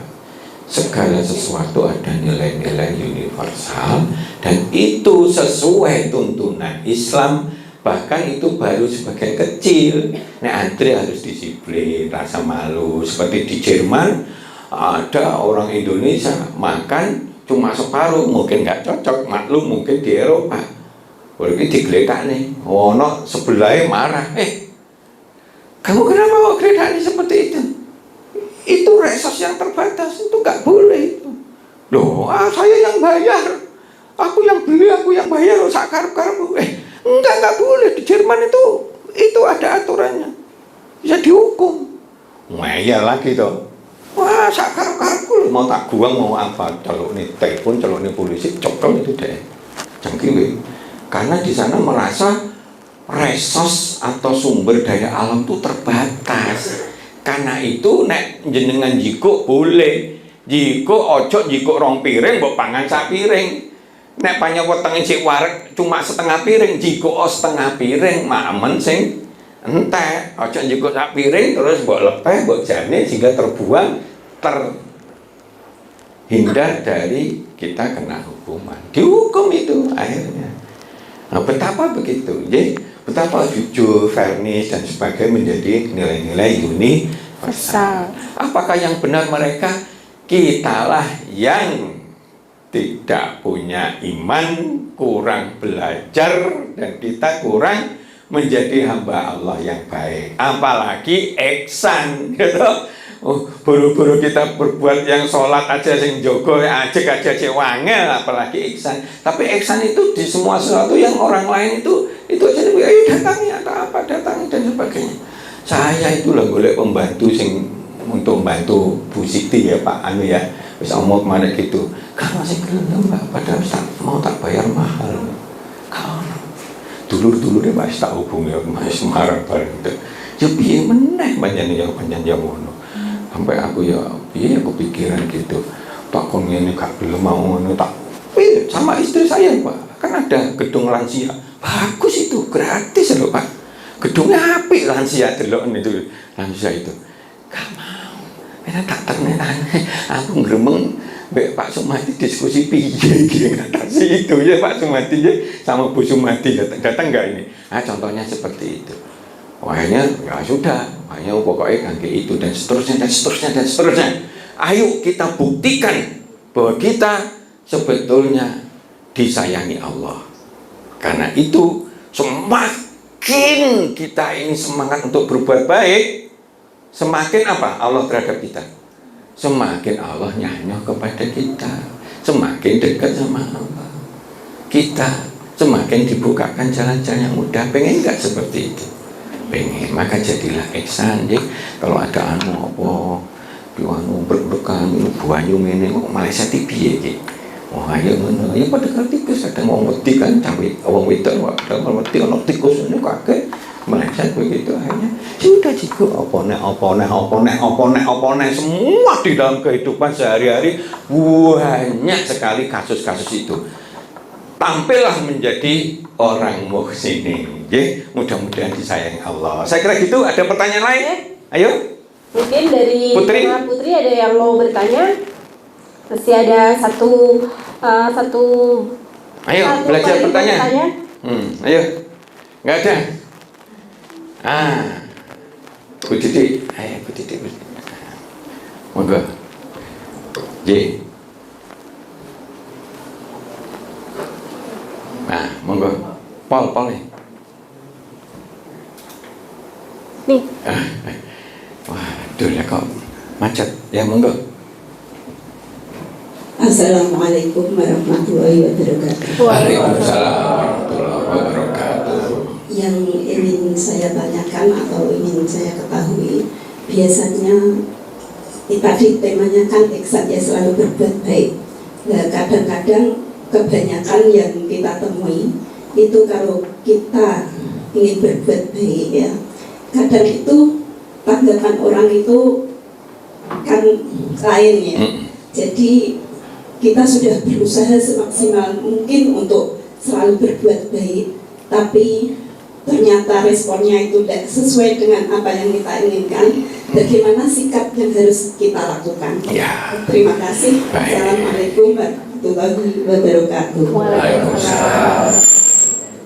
segala sesuatu ada nilai-nilai universal dan itu sesuai tuntunan Islam. Bahkan itu baru sebagian kecil. Nah antri harus disiplin, rasa malu. Seperti di Jerman ada orang Indonesia makan cuma separuh, mungkin nggak cocok, maklum mungkin di Eropa. Boleh digeledak nih, no sebelahnya marah, kamu kenapa kok geledak seperti itu? Itu resos yang terbatas, itu nggak boleh itu. Loh, saya yang bayar, aku yang beli, aku yang bayar, sakar-karbu. Enggak boleh di Jerman itu ada aturannya, bisa dihukum. Ngeyel lagi toh. Wah, sakar-karku mau tak buang mau apa? Celuk nih telepon, celuk nih polisi, cokel itu deh. Jengki. Karena di sana merasa resos atau sumber daya alam itu terbatas. Karena itu nek jenengan jiko boleh. Jiko ojo jiko rong piring mbok pangan sak piring. Nek panjang wetenge cik wareg cuma setengah piring, jiko setengah piring mamen sing entek, ojo njukuk sak piring terus mbok lepeh, mbok jane sehingga terbuang, terhindar dari kita kena hukuman. Dihukum itu akhirnya. Nah, betapa begitu, jadi betapa jujur, fairness dan sebagainya menjadi nilai-nilai universal. Apakah yang benar mereka? Kitalah yang tidak punya iman, kurang belajar, dan kita kurang menjadi hamba Allah yang baik, apalagi ihsan gitu. Buru-buru kita berbuat yang sholat aja sing jogo ajek aja wangel, apalagi ihsan. Tapi ihsan itu di semua sesuatu yang orang lain itu aja ayo datangi atau apa datangi dan sebagainya. Saya itu lah golek pembantu sing untuk membantu Bu Siti ya Pak Anu ya, wis omong kemarin gitu, kan masih gelem Mbak, padahal mau tak bayar mahal. Kan dulur-dulure Mas tak hubungi Mas marah bareng itu. Ya piye meneh panjenengan ya ngono. Sampai aku ya piye aku pikiran gitu. Tak kon ngene gak belum mau ngono tak. Sama istri saya Pak, kan ada gedung lansia. Bagus itu, gratis loh Pak. Gedungnya apik lansia delok itu lansia itu. Gak mau. Enak tak ternenan. Aku ngremeng Mbak Pak Sumadi diskusi piye ngatasi itu ya Pak Sumadi ya sama Bu Sumadi datang nggak ini? Nah contohnya seperti itu. Makanya ya sudah, makanya pokoknya kan kayak itu dan seterusnya dan seterusnya dan seterusnya. Ayo kita buktikan bahwa kita sebetulnya disayangi Allah. Karena itu semakin kita ini semangat untuk berbuat baik, semakin apa Allah terhadap kita? Semakin Allah nyanyoh kepada kita, semakin dekat sama Allah. Kita semakin dibukakan jalan-jalan yang mudah. Pengen nggak seperti itu? Pengen, maka jadilah ihsan. Kalau ada anu apa, anu berbekan, buayu ini, Malaysia TV ya. Oh ayo ngono, ya pada tikus ada mau ngerti kan, cawe awang wedok, ada mau ngerti ono tikus ini kakek. Malaysia begitu akhirnya sudah juga opone semua di dalam kehidupan sehari-hari banyak sekali kasus-kasus itu. Tampillah menjadi orang muhsinin. Mudah-mudahan disayangi Allah. Saya kira gitu. Ada pertanyaan lain? Ayo.
Mungkin dari
Putri
ada yang mau bertanya. Masih ada satu
ayo belajar pertanyaan. Ayo. Nggak ada. Bu Didi, ayo Bu Didi, monggo. J. Nah, monggo. Pol nih.
Nih.
Waduh, ya kok macet. Ya monggo.
Assalamualaikum warahmatullahi wabarakatuh.
Waalaikumsalam warahmatullahi wabarakatuh.
Yang ingin saya tanyakan atau ingin saya ketahui, biasanya tadi temanya kan ihsan ya, selalu berbuat baik. Nah, kadang-kadang kebanyakan yang kita temui itu kalau kita ingin berbuat baik ya, kadang itu tanggapan orang itu kan lain ya. Jadi kita sudah berusaha semaksimal mungkin untuk selalu berbuat baik, tapi ternyata responnya itu tidak sesuai dengan apa yang kita inginkan. Bagaimana sikap yang harus kita lakukan?
Ya.
Terima kasih.
Baik.
Assalamualaikum warahmatullahi wabarakatuh.
Waalaikumsalam.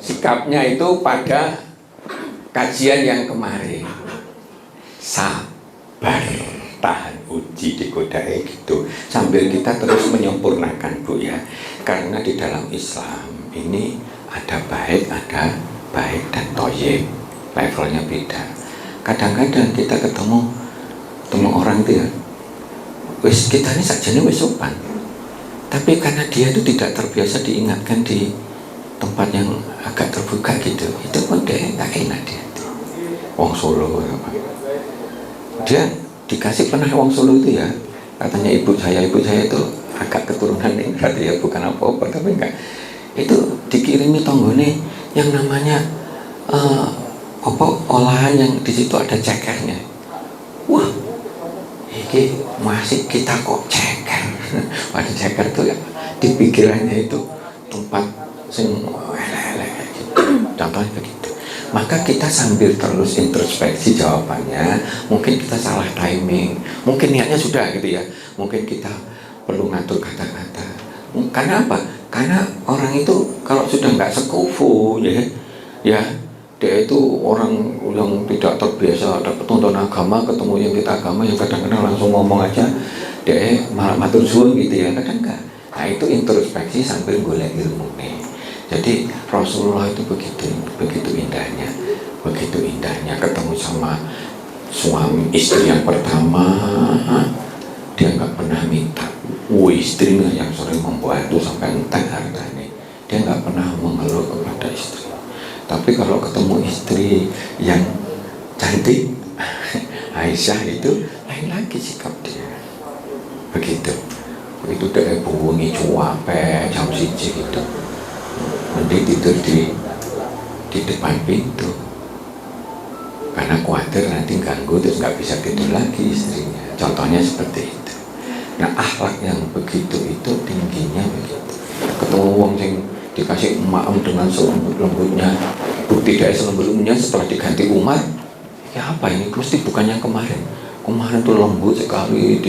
Sikapnya itu pada kajian yang kemarin, sabar, tahan uji, digodai gitu, sambil kita terus menyempurnakan Bu ya. Karena di dalam Islam ini ada baik dan toyib, levelnya beda. Kadang-kadang kita ketemu orang itu ya, wis kita ini sajane wis sopan, tapi karena dia itu tidak terbiasa diingatkan di tempat yang agak terbuka gitu, itu pun dia nggak enak dia. Wong Solo apa? Dia dikasih pernah Wong Solo itu ya, katanya ibu saya itu agak keturunan Ningrat ya, bukan apa-apa tapi enggak. Itu dikirimi tonggone yang namanya olahan yang di situ ada cekernya. Wah, ini masih kita kok ceker. Pada ceker itu ya, di pikirannya itu tempat sing elek-elek gitu. Contohnya begitu. Maka kita sambil terus introspeksi jawabannya, mungkin kita salah timing, mungkin niatnya sudah gitu ya, mungkin kita perlu ngatur kata-kata. Karena apa? Karena orang itu kalau sudah nggak sekufu ya dia itu orang yang tidak terbiasa dapat tonton agama, ketemu yang kita agama yang kadang-kadang langsung ngomong aja dia malah matur suwun gitu ya, kadang enggak. Nah itu introspeksi sambil golek ilmu nih. Jadi Rasulullah itu begitu indahnya ketemu sama suami istri yang pertama, dia nggak pernah minta. Istrinya yang sering membantu sampai entek hartanya, dia nggak pernah mengeluh kepada istri. Tapi kalau ketemu istri yang cantik, Aisyah itu lain lain lagi sikap dia. Begitu dia bunyi cuape jam 1 gitu, mending tidur di depan pintu karena khawatir nanti ganggu terus nggak bisa tidur lagi istrinya. Contohnya seperti itu. Nah, akhlak yang begitu itu tingginya begitu. Ketemu wong sing dikasih maem dengan selembut-lembutnya, bukti dari selembut-lembutnya setelah diganti Umar, ya apa ini? Mesti bukan yang kemarin. Kemarin tuh lembut sekali,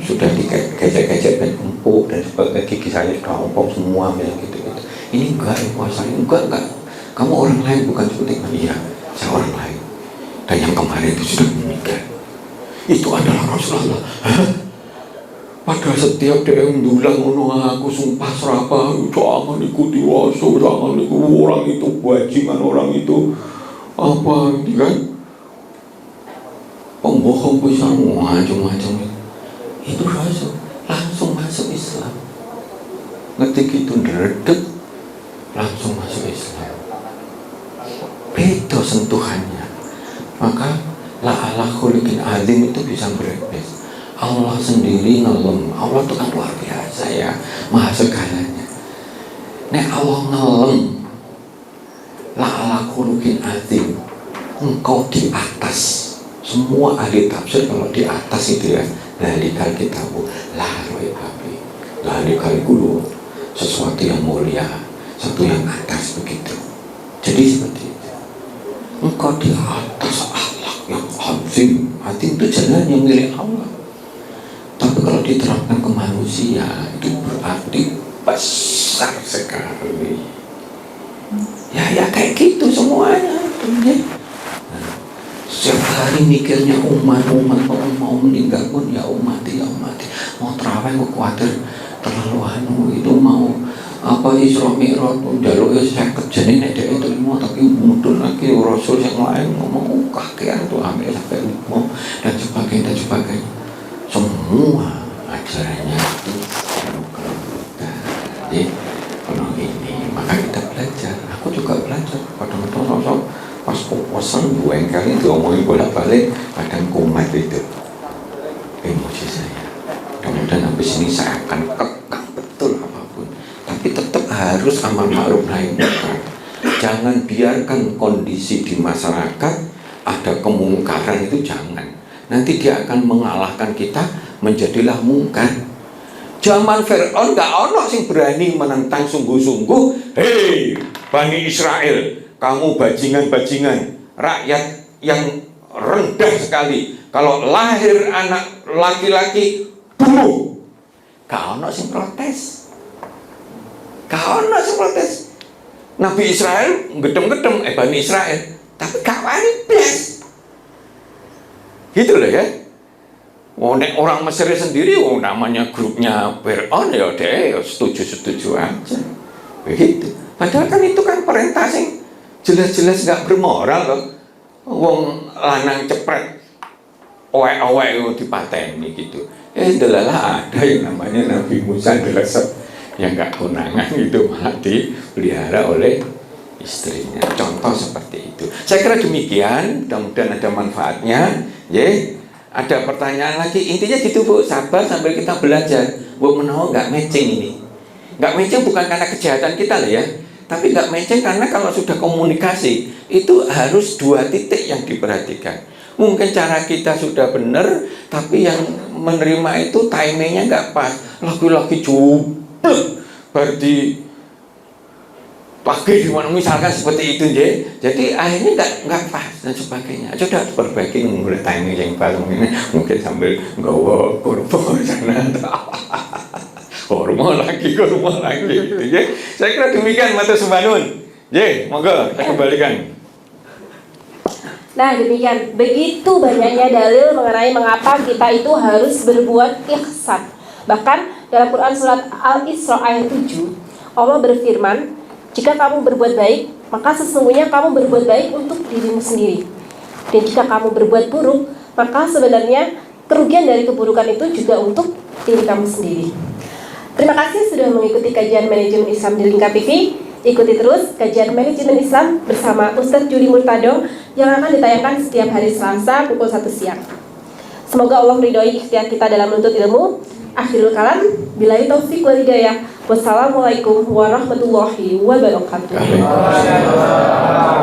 sudah dikecek-kecek dan empuk dan sebagainya, gigi saya sudah ompong semua gitu. Ini enggak, puasanya enggak. Kamu orang lain bukan seperti ini. Iya, saya orang lain. Dan yang kemarin itu sudah meninggal. Itu adalah Rasulullah. Pada setiap dia mendulang aku sumpah serapah, jangan ikuti waso, jangan ikuti orang itu bajingan, orang itu apa ini kan pembohong besar macam-macam. Itu Rasul langsung masuk Islam. Ngetik itu ngeredek langsung masuk Islam. Beda sentuhannya. Maka la ala khuliqin azim itu bisa berbes. Allah sendiri ngelem. Allah itu kan luar biasa ya, maha segalanya. Nek Allah ngelem, la ala khuliqin azim, engkau di atas. Semua ahli tafsir kalau di atas itu ya, lalikal kitabu la roibabi, lalikal gulu, sesuatu yang mulia, sesuatu yang atas begitu. Jadi seperti itu. Engkau di atas akhlak yang azim. Azim itu jalan yang milik Allah. Tapi kalau diterapkan ke manusia itu berarti besar sekali. Ya kayak gitu semuanya. Setiap hari mikirnya umat mau meninggal pun ya umat. Mau terawih kok khawatir terlalu itu mau apa Isra Mi'raj njaluk saya kerjane nek dhek terima tapi mudun lagi rasul yang lain ngomong kakean tuh ambil sampai umum dan sebagainya. Semua ajarannya itu jadi kalau ini maka kita belajar. Aku juga belajar pada Rasul pas puasan bueng kali itu ngomongin bolak-balik kadang kumat itu emosi saya. Mudah-mudahan habis ini saya akan kekang betul apapun, tapi tetap harus amal ma'ruf nahi munkar. Jangan biarkan kondisi di masyarakat ada kemungkaran itu, jangan. Nanti dia akan mengalahkan kita, menjadilah mungkar. Zaman Fir'aun gak ono sing berani menentang sungguh-sungguh. Hei Bani Israel, kamu bajingan-bajingan, rakyat yang rendah sekali. Kalau lahir anak laki-laki, bunuh. Gak ono sing protes. Nabi Israel gedem-gedem, Bani Israel, tapi gak wani blas. Gitu loh ya. Nek orang Mesir sendiri, namanya grupnya Fir'aun ya deh, setuju aja. Begitu. Padahal kan itu kan perintah sing jelas-jelas gak bermoral loh. Wong lanang cepret, owek-owek dipateni gitu. Delalah ada yang namanya Nabi Musa dilesep yang gak konangan itu malah dipelihara oleh istrinya. Contoh seperti itu. Saya kira demikian, mudah-mudahan ada manfaatnya. Ada pertanyaan lagi, intinya gitu Bu, sabar sambil kita belajar. Bu menawa nggak matching ini. Nggak matching bukan karena kejahatan kita lah ya, tapi nggak matching karena kalau sudah komunikasi itu harus 2 titik yang diperhatikan. Mungkin cara kita sudah benar, tapi yang menerima itu timingnya nggak pas. Laki-laki cukup berarti pakai di mana misalkan seperti itu ya. Jadi akhirnya nggak pas dan sebagainya. Sudah perbaiki mulai timing yang pas mungkin sambil nggawa kurma sana. Kurma lagi gitu ya. Saya kira demikian matur subanun. Monggo saya kembalikan.
Nah demikian, begitu banyaknya dalil mengenai mengapa kita itu harus berbuat ihsan. Bahkan dalam Quran surat Al-Isra ayat 7 Allah berfirman, jika kamu berbuat baik, maka sesungguhnya kamu berbuat baik untuk dirimu sendiri. Dan jika kamu berbuat buruk, maka sebenarnya kerugian dari keburukan itu juga untuk diri kamu sendiri. Terima kasih sudah mengikuti kajian manajemen Islam di Lingkar TV. Ikuti terus kajian manajemen Islam bersama Ustadz Juli Murtado yang akan ditayangkan setiap hari Selasa pukul 1 siang. Semoga Allah meridhoi ikhtiar kita dalam menuntut ilmu. Akhirul kalam, billahi taufik wal hidayah. Wassalamualaikum warahmatullahi wabarakatuh.
Waalaikumsalam.